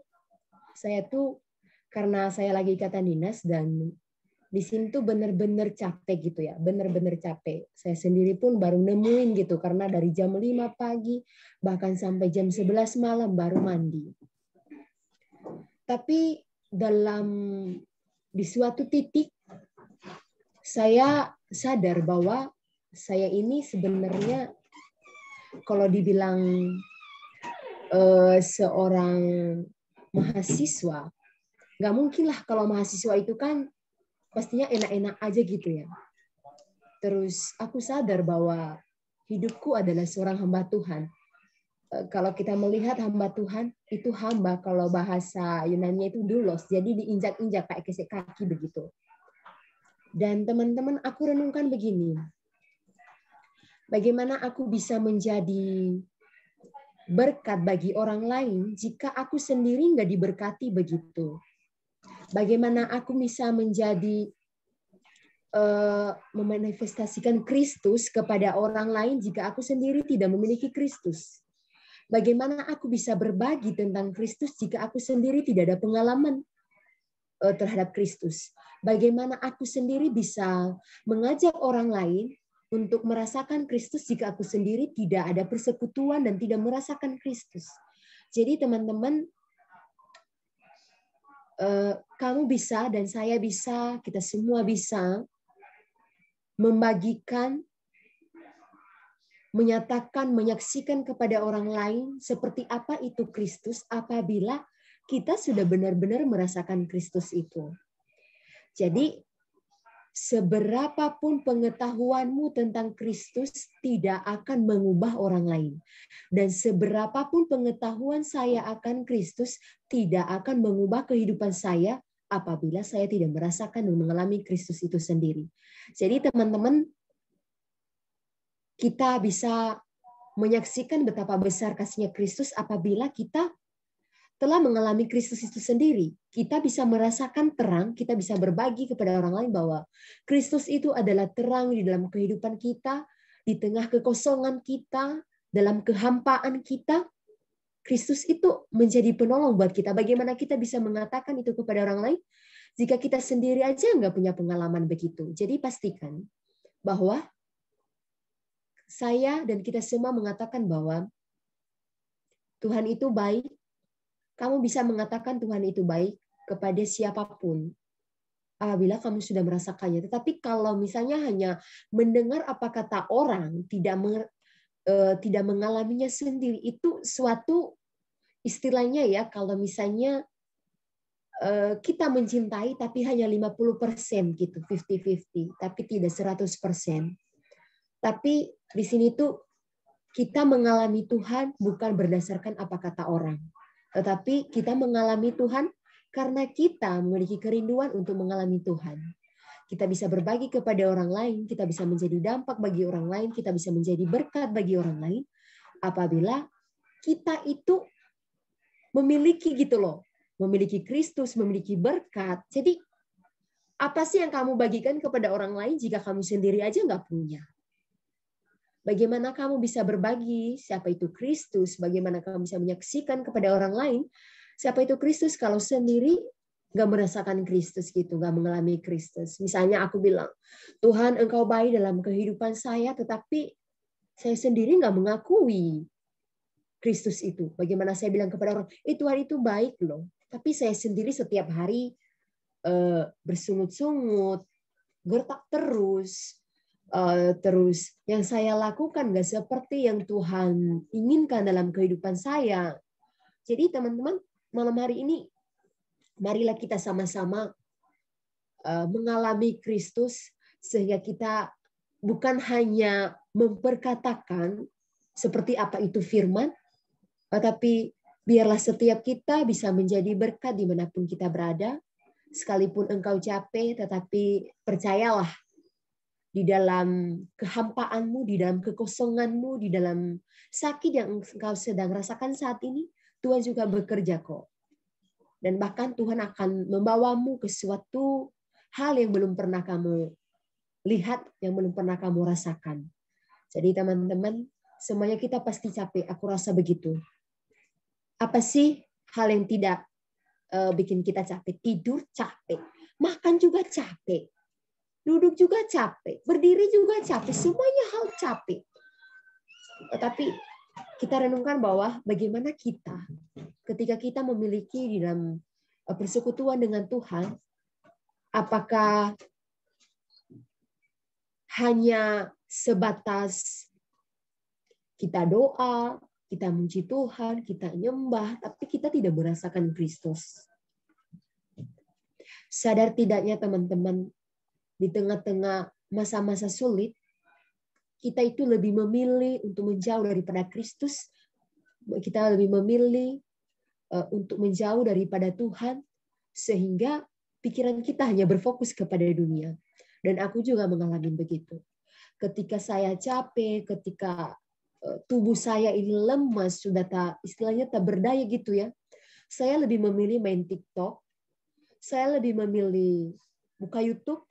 saya tuh karena saya lagi ikatan dinas dan di sini tuh benar-benar capek gitu ya, benar-benar capek. Saya sendiri pun baru nemuin gitu karena dari jam 5 pagi bahkan sampai jam 11 malam baru mandi. Tapi di suatu titik saya sadar bahwa saya ini sebenarnya kalau dibilang seorang mahasiswa, nggak mungkin lah kalau mahasiswa itu kan pastinya enak-enak aja gitu ya. Terus aku sadar bahwa hidupku adalah seorang hamba Tuhan. Kalau kita melihat hamba Tuhan, itu hamba kalau bahasa Yunani itu doulos, jadi diinjak-injak kayak kesek kaki begitu. Dan teman-teman, aku renungkan begini. Bagaimana aku bisa menjadi berkat bagi orang lain jika aku sendiri nggak diberkati begitu? Bagaimana aku bisa menjadi memanifestasikan Kristus kepada orang lain jika aku sendiri tidak memiliki Kristus? Bagaimana aku bisa berbagi tentang Kristus jika aku sendiri tidak ada pengalaman terhadap Kristus? Bagaimana aku sendiri bisa mengajak orang lain untuk merasakan Kristus jika aku sendiri tidak ada persekutuan dan tidak merasakan Kristus? Jadi teman-teman, kamu bisa dan saya bisa, kita semua bisa membagikan, menyatakan, menyaksikan kepada orang lain seperti apa itu Kristus apabila kita sudah benar-benar merasakan Kristus itu. Jadi, seberapapun pengetahuanmu tentang Kristus tidak akan mengubah orang lain. Dan seberapapun pengetahuan saya akan Kristus tidak akan mengubah kehidupan saya apabila saya tidak merasakan dan mengalami Kristus itu sendiri. Jadi teman-teman, kita bisa menyaksikan betapa besar kasih-Nya Kristus apabila kita telah mengalami Kristus itu sendiri. Kita bisa merasakan terang, kita bisa berbagi kepada orang lain bahwa Kristus itu adalah terang di dalam kehidupan kita, di tengah kekosongan kita, dalam kehampaan kita. Kristus itu menjadi penolong buat kita. Bagaimana kita bisa mengatakan itu kepada orang lain jika kita sendiri aja nggak punya pengalaman begitu. Jadi pastikan bahwa saya dan kita semua mengatakan bahwa Tuhan itu baik. Kamu bisa mengatakan Tuhan itu baik kepada siapapun apabila kamu sudah merasakannya. Tetapi kalau misalnya hanya mendengar apa kata orang, tidak mengalaminya sendiri, itu suatu istilahnya ya, kalau misalnya kita mencintai tapi hanya 50% gitu, 50-50, tapi tidak 100%. Tapi di sini tuh kita mengalami Tuhan bukan berdasarkan apa kata orang. Tetapi kita mengalami Tuhan karena kita memiliki kerinduan untuk mengalami Tuhan. Kita bisa berbagi kepada orang lain, kita bisa menjadi dampak bagi orang lain, kita bisa menjadi berkat bagi orang lain apabila kita itu memiliki gitu loh, memiliki Kristus, memiliki berkat. Jadi apa sih yang kamu bagikan kepada orang lain jika kamu sendiri aja nggak punya? Bagaimana kamu bisa berbagi siapa itu Kristus? Bagaimana kamu bisa menyaksikan kepada orang lain siapa itu Kristus kalau sendiri nggak merasakan Kristus gitu, nggak mengalami Kristus. Misalnya aku bilang, Tuhan Engkau baik dalam kehidupan saya, tetapi saya sendiri nggak mengakui Kristus itu. Bagaimana saya bilang kepada orang, Tuhan itu baik loh, tapi saya sendiri setiap hari bersungut-sungut, gertak terus. Terus yang saya lakukan nggak seperti yang Tuhan inginkan dalam kehidupan saya. Jadi teman-teman, malam hari ini, marilah kita sama-sama mengalami Kristus, sehingga kita bukan hanya memperkatakan seperti apa itu firman, tetapi biarlah setiap kita bisa menjadi berkat dimanapun kita berada. Sekalipun engkau capek, tetapi percayalah, di dalam kehampaanmu, di dalam kekosonganmu, di dalam sakit yang engkau sedang rasakan saat ini, Tuhan juga bekerja kok. Dan bahkan Tuhan akan membawamu ke suatu hal yang belum pernah kamu lihat, yang belum pernah kamu rasakan. Jadi teman-teman, semuanya kita pasti capek. Aku rasa begitu. Apa sih hal yang tidak bikin kita capek? Tidur capek, makan juga capek, duduk juga capek, berdiri juga capek, semuanya hal capek. Tetapi kita renungkan bahwa bagaimana kita, ketika kita memiliki di dalam persekutuan dengan Tuhan, apakah hanya sebatas kita doa, kita muji Tuhan, kita nyembah, tapi kita tidak merasakan Kristus. Sadar tidaknya teman-teman, di tengah-tengah masa-masa sulit, kita itu lebih memilih untuk menjauh daripada Kristus. Kita lebih memilih untuk menjauh daripada Tuhan, sehingga pikiran kita hanya berfokus kepada dunia. Dan aku juga mengalami begitu. Ketika saya capek, ketika tubuh saya ini lemas, sudah istilahnya tak berdaya gitu ya, saya lebih memilih main TikTok, saya lebih memilih buka YouTube,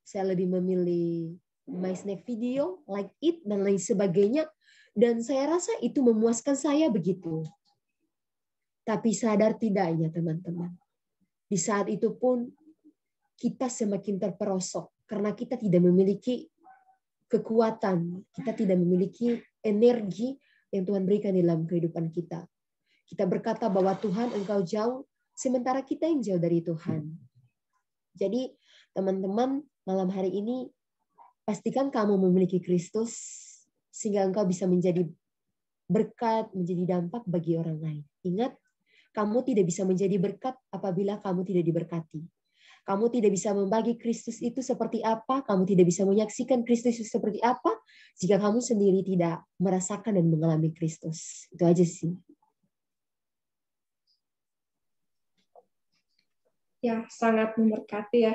saya lebih memilih my snack video, like it, dan lain sebagainya. Dan saya rasa itu memuaskan saya begitu. Tapi sadar tidaknya teman-teman, di saat itu pun kita semakin terperosok karena kita tidak memiliki kekuatan, kita tidak memiliki energi yang Tuhan berikan dalam kehidupan kita. Kita berkata bahwa Tuhan, Engkau jauh, sementara kita yang jauh dari Tuhan. Jadi teman-teman, malam hari ini pastikan kamu memiliki Kristus, sehingga engkau bisa menjadi berkat, menjadi dampak bagi orang lain. Ingat, kamu tidak bisa menjadi berkat apabila kamu tidak diberkati. Kamu tidak bisa membagi Kristus itu seperti apa, kamu tidak bisa menyaksikan Kristus itu seperti apa, jika kamu sendiri tidak merasakan dan mengalami Kristus. Itu aja sih. Ya, sangat memberkati ya.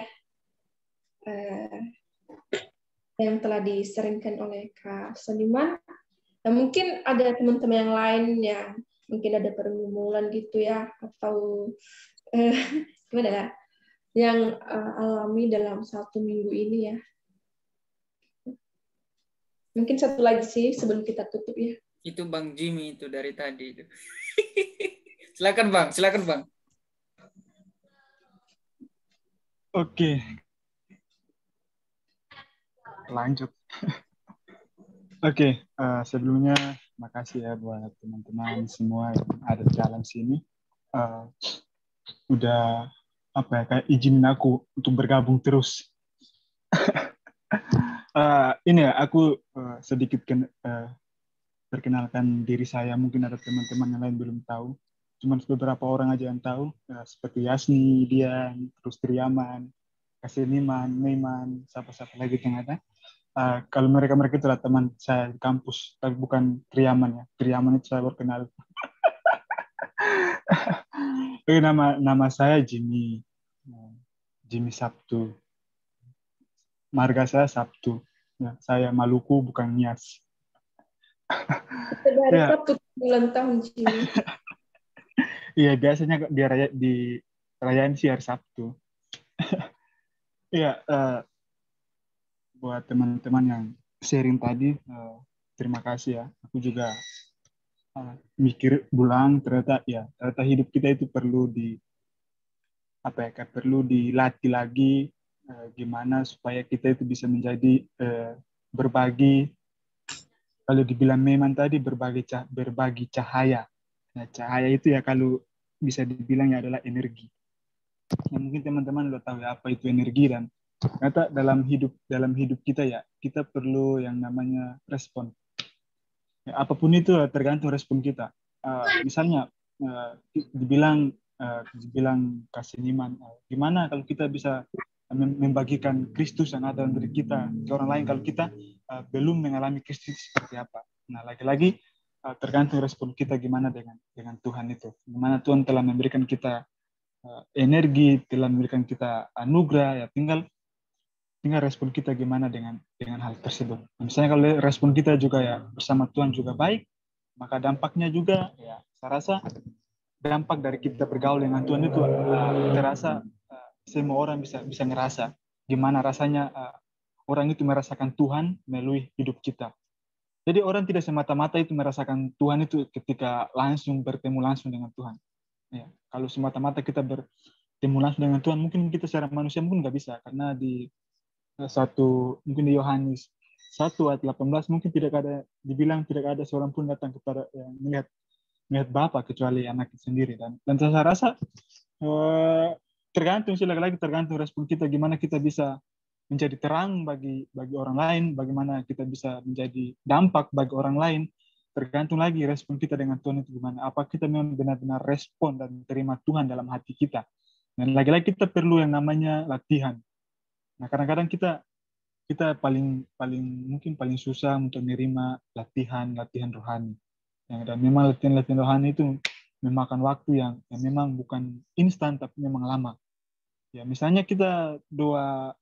Yang telah diseringkan oleh Kak Seniman. Dan mungkin ada teman-teman yang lain yang mungkin ada pergumulan gitu ya, atau gimana ya, yang alami dalam 1 minggu ini ya. Mungkin satu lagi sih sebelum kita tutup ya. Itu Bang Jimmy itu dari tadi itu. Silakan Bang. Oke. Lanjut. Oke, sebelumnya makasih ya buat teman-teman semua yang ada di dalam sini. Udah kayak izinin aku untuk bergabung terus. Ini ya, aku sedikit perkenalkan diri saya. Mungkin ada teman-teman yang lain belum tahu. Cuma beberapa orang aja yang tahu, seperti Yasni, Dian, terus Triaman, Kaseniman, Meiman, siapa-siapa lagi yang ada. Kalau mereka itulah teman saya di kampus, tapi bukan Triaman ya. Triaman itu saya berkenal. Nama saya Jimmy Sabtu. Marga saya Sabtu. Ya, saya Maluku bukan Nias. Dari Sabtu 9 tahun Jimmy. Iya, biasanya di perayaan sih hari Sabtu. Iya, buat teman-teman yang sharing tadi, terima kasih ya. Aku juga mikir bulan ternyata hidup kita itu perlu perlu dilatih lagi, gimana supaya kita itu bisa menjadi berbagi. Kalau dibilang memang tadi berbagi cahaya. Nah, cahaya itu ya kalau bisa dibilang ya adalah energi. Nah, mungkin teman-teman udah tahu ya apa itu energi, dan ternyata dalam hidup kita ya, kita perlu yang namanya respon. Ya, apapun itu tergantung respon kita. Misalnya dibilang dibilang kasih iman. Gimana kalau kita bisa membagikan Kristus yang ada dari kita ke orang lain kalau kita belum mengalami Kristus seperti apa? Nah, lagi-lagi tergantung respon kita gimana dengan Tuhan itu. Gimana Tuhan telah memberikan kita energi, telah memberikan kita anugerah, ya tinggal respon kita gimana dengan hal tersebut. Misalnya kalau respon kita juga ya bersama Tuhan juga baik, maka dampaknya juga ya saya rasa dampak dari kita bergaul dengan Tuhan itu terasa semua orang bisa ngerasa gimana rasanya orang itu merasakan Tuhan melalui hidup kita. Jadi orang tidak semata-mata itu merasakan Tuhan itu ketika bertemu langsung dengan Tuhan. Ya, kalau semata-mata kita bertemu langsung dengan Tuhan, mungkin kita secara manusia mungkin nggak bisa, karena mungkin di Yohanes 1 ayat 18 mungkin dibilang tidak ada seorang pun datang kepada yang melihat Bapa kecuali anak sendiri, dan saya rasa tergantung lagi tergantung respon kita gimana kita bisa menjadi terang bagi orang lain, bagaimana kita bisa menjadi dampak bagi orang lain, tergantung lagi respon kita dengan Tuhan itu gimana. Apa kita memang benar-benar respon dan terima Tuhan dalam hati kita. Dan lagi-lagi kita perlu yang namanya latihan. Nah, kadang-kadang kita mungkin paling susah untuk menerima latihan rohani. Dan memang latihan rohani itu memakan waktu yang memang bukan instan tapi memang lama. Ya, misalnya kita doa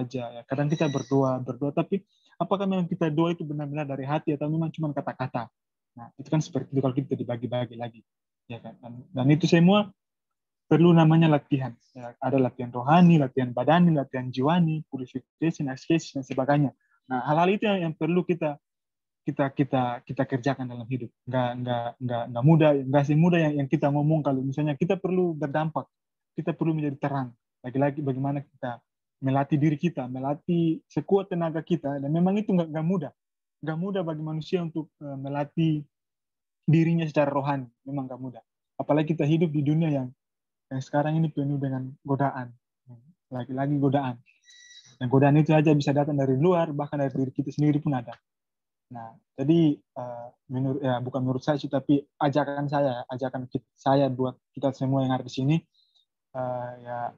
aja ya. Kadang kita berdoa tapi apakah memang kita doa itu benar-benar dari hati atau memang cuma kata-kata. Nah, itu kan seperti itu kalau kita dibagi-bagi lagi. Ya kan? Dan itu semua perlu namanya latihan. Ya, ada latihan rohani, latihan badani, latihan jiwani, purification, askesis dan sebagainya. Nah, hal-hal itu yang perlu kita kerjakan dalam hidup. Nggak mudah, nggak semudah yang kita ngomong. Kalau misalnya kita perlu berdampak, kita perlu menjadi terang. Lagi-lagi bagaimana kita melatih diri kita, melatih sekuat tenaga kita, dan memang itu nggak mudah. Nggak mudah bagi manusia untuk melatih dirinya secara rohani, memang nggak mudah. Apalagi kita hidup di dunia yang sekarang ini penuh dengan godaan, lagi-lagi godaan. Dan godaan itu aja bisa datang dari luar, bahkan dari diri kita sendiri pun ada. Nah, jadi bukan menurut saya sih, tapi ajakan saya buat kita semua yang ada di sini, ya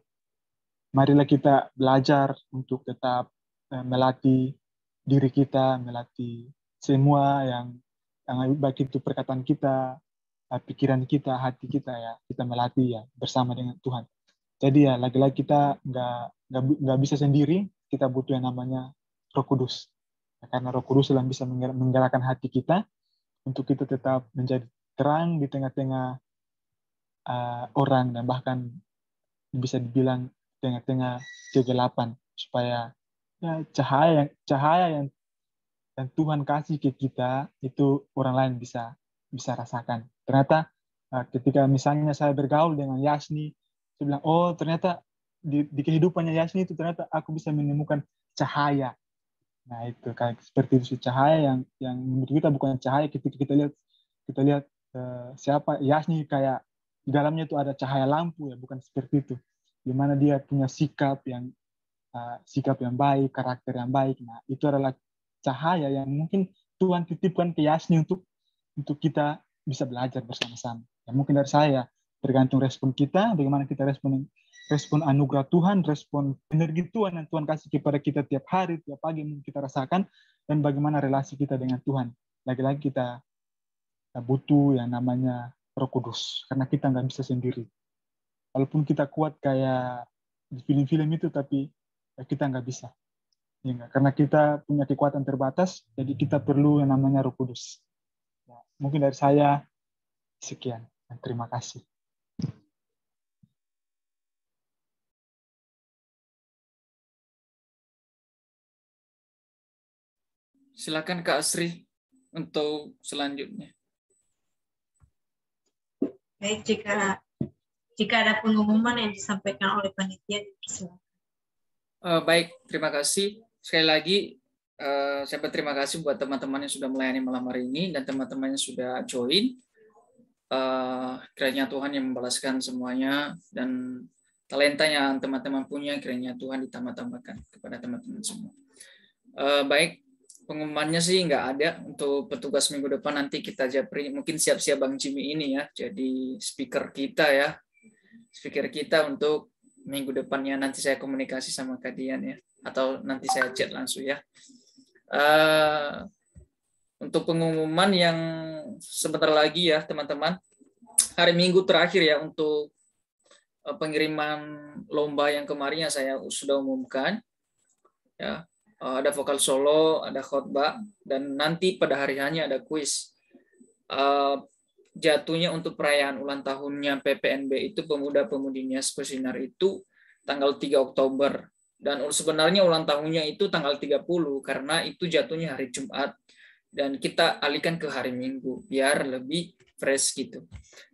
marilah kita belajar untuk tetap melatih diri kita, melatih semua yang baik itu perkataan kita, pikiran kita, hati kita, ya kita melatih ya bersama dengan Tuhan. Jadi ya lagi-lagi kita nggak bisa sendiri, kita butuh yang namanya Roh Kudus. Karena Roh Kudus yang bisa menggerakkan hati kita untuk kita tetap menjadi terang di tengah-tengah orang, dan bahkan bisa dibilang tengah-tengah kegelapan, supaya ya cahaya yang Tuhan kasih ke kita itu orang lain bisa rasakan. Ternyata ketika misalnya saya bergaul dengan Yasni, saya bilang, oh ternyata di kehidupannya Yasni itu ternyata aku bisa menemukan cahaya. Nah, itu kayak seperti itu, cahaya yang menurut kita bukan cahaya ketika kita lihat siapa Yasni, kayak di dalamnya itu ada cahaya lampu, ya bukan seperti itu. Di mana dia punya sikap yang baik, karakter yang baik. Nah, itu adalah cahaya yang mungkin Tuhan titipkan ke Yasni untuk kita bisa belajar bersama-sama. Ya, mungkin dari saya tergantung respon kita, bagaimana kita respon anugerah Tuhan, respon energi Tuhan yang Tuhan kasih kepada kita tiap hari, tiap pagi mungkin kita rasakan, dan bagaimana relasi kita dengan Tuhan. Lagi-lagi kita butuh yang namanya Roh Kudus, karena kita nggak bisa sendiri. Walaupun kita kuat kayak di film-film itu, tapi kita nggak bisa. Ya, karena kita punya kekuatan terbatas, jadi kita perlu yang namanya Roh Kudus. Ya, mungkin dari saya sekian. Terima kasih. Silakan Kak Asri untuk selanjutnya. Baik, jika ada pengumuman yang disampaikan oleh panitia, silakan. Baik, terima kasih. Sekali lagi, saya berterima kasih buat teman-teman yang sudah melayani malam hari ini dan teman-teman yang sudah join. Kiranya Tuhan yang membalaskan semuanya, dan talenta yang teman-teman punya, kiranya Tuhan ditambah-tambahkan kepada teman-teman semua. Baik, pengumumannya sih nggak ada. Untuk petugas minggu depan nanti kita japri, mungkin siap-siap Bang Jimmy ini ya, jadi speaker kita ya. speaker kita untuk minggu depannya. Nanti saya komunikasi sama Kak Dian ya, atau nanti saya chat langsung ya. Untuk pengumuman yang sebentar lagi ya teman-teman, hari Minggu terakhir ya untuk pengiriman lomba yang kemarin yang saya sudah umumkan ya. Ada vokal solo, ada khotbah, dan nanti pada hari hanya ada kuis. Jatuhnya untuk perayaan ulang tahunnya PPNB itu, Pemuda-Pemudi Nias Bersinar itu tanggal 3 Oktober. Dan sebenarnya ulang tahunnya itu tanggal 30 karena itu jatuhnya hari Jumat. Dan kita alihkan ke hari Minggu biar lebih fresh gitu.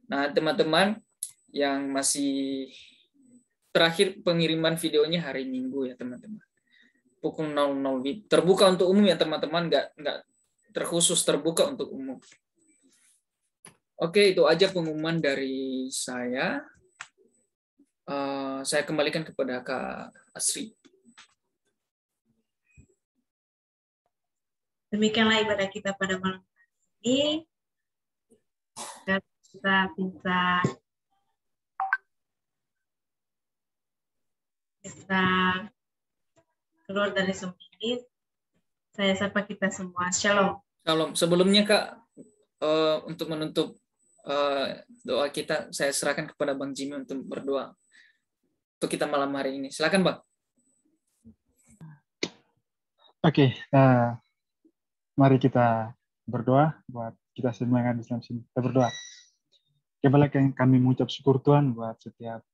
Nah, teman-teman yang masih terakhir pengiriman videonya hari Minggu ya, teman-teman. Pukul 00 terbuka untuk umum ya teman-teman, nggak terkhusus, terbuka untuk umum. Oke, itu aja pengumuman dari saya. Saya kembalikan kepada Kak Asri. Demikianlah ibadah kita pada malam hari ini. Dan kita bisa keluar dari semua ini. Saya sapa kita semua. Shalom. Shalom. Sebelumnya Kak, untuk menutup doa kita, saya serahkan kepada Bang Jimmy untuk berdoa untuk kita malam hari ini. Silakan Bang. Oke, mari kita berdoa buat kita semua yang ada di dalam sini. Kita berdoa. Kami mengucap syukur Tuhan buat setiap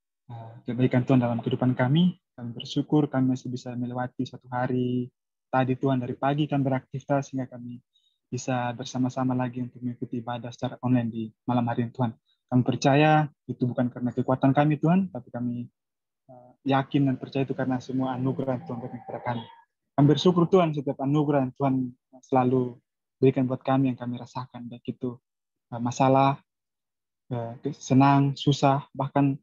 kebaikan Tuhan dalam kehidupan kami. Kami bersyukur kami masih bisa melewati satu hari tadi Tuhan, dari pagi kami beraktivitas sehingga kami bisa bersama-sama lagi untuk mengikuti ibadah secara online di malam hari ini Tuhan. Kami percaya itu bukan karena kekuatan kami Tuhan, tapi kami yakin dan percaya itu karena semua anugerah Tuhan berikan kepada kami. Kami bersyukur Tuhan setiap anugerah yang Tuhan selalu berikan buat kami yang kami rasakan, baik itu masalah, senang, susah, bahkan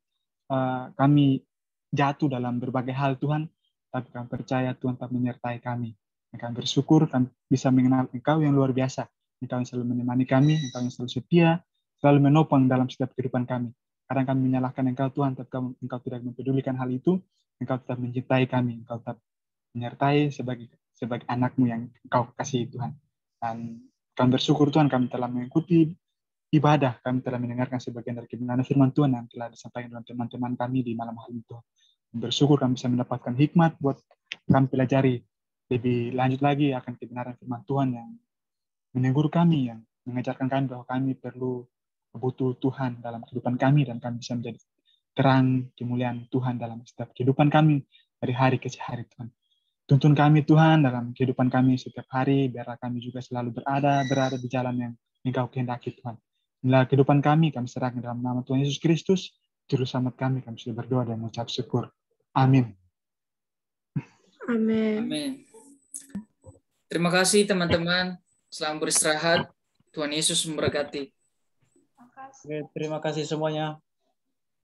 kami jatuh dalam berbagai hal Tuhan, tapi kami percaya Tuhan tetap menyertai kami. Dan kami bersyukur kami bisa mengenal Engkau yang luar biasa. Engkau yang selalu menemani kami, Engkau yang selalu setia, selalu menopang dalam setiap kehidupan kami. Kadang kami menyalahkan Engkau Tuhan, tapi Engkau tidak mempedulikan hal itu. Engkau tetap mencintai kami, Engkau tetap menyertai sebagai anak-Mu yang Engkau kasihi Tuhan. Dan kami bersyukur Tuhan kami telah mengikuti ibadah, kami telah mendengarkan sebagian dari kebenaran firman Tuhan yang telah disampaikan oleh teman-teman kami di malam hari itu. Bersyukur kami bisa mendapatkan hikmat buat kami pelajari lebih lanjut lagi akan kebenaran firman Tuhan yang menegur kami, yang mengajarkan kami bahwa kami perlu butuh Tuhan dalam kehidupan kami dan kami bisa menjadi terang kemuliaan Tuhan dalam setiap kehidupan kami dari hari ke hari Tuhan. Tuntun kami Tuhan dalam kehidupan kami setiap hari, biarlah kami juga selalu berada di jalan yang Engkau kehendaki Tuhan. Inilah kehidupan kami serahkan dalam nama Tuhan Yesus Kristus, Juru Selamat kami sudah berdoa dan mengucap syukur. Amin. Amin. Amin. Terima kasih teman-teman. Selamat beristirahat. Tuhan Yesus memberkati. Terima kasih semuanya.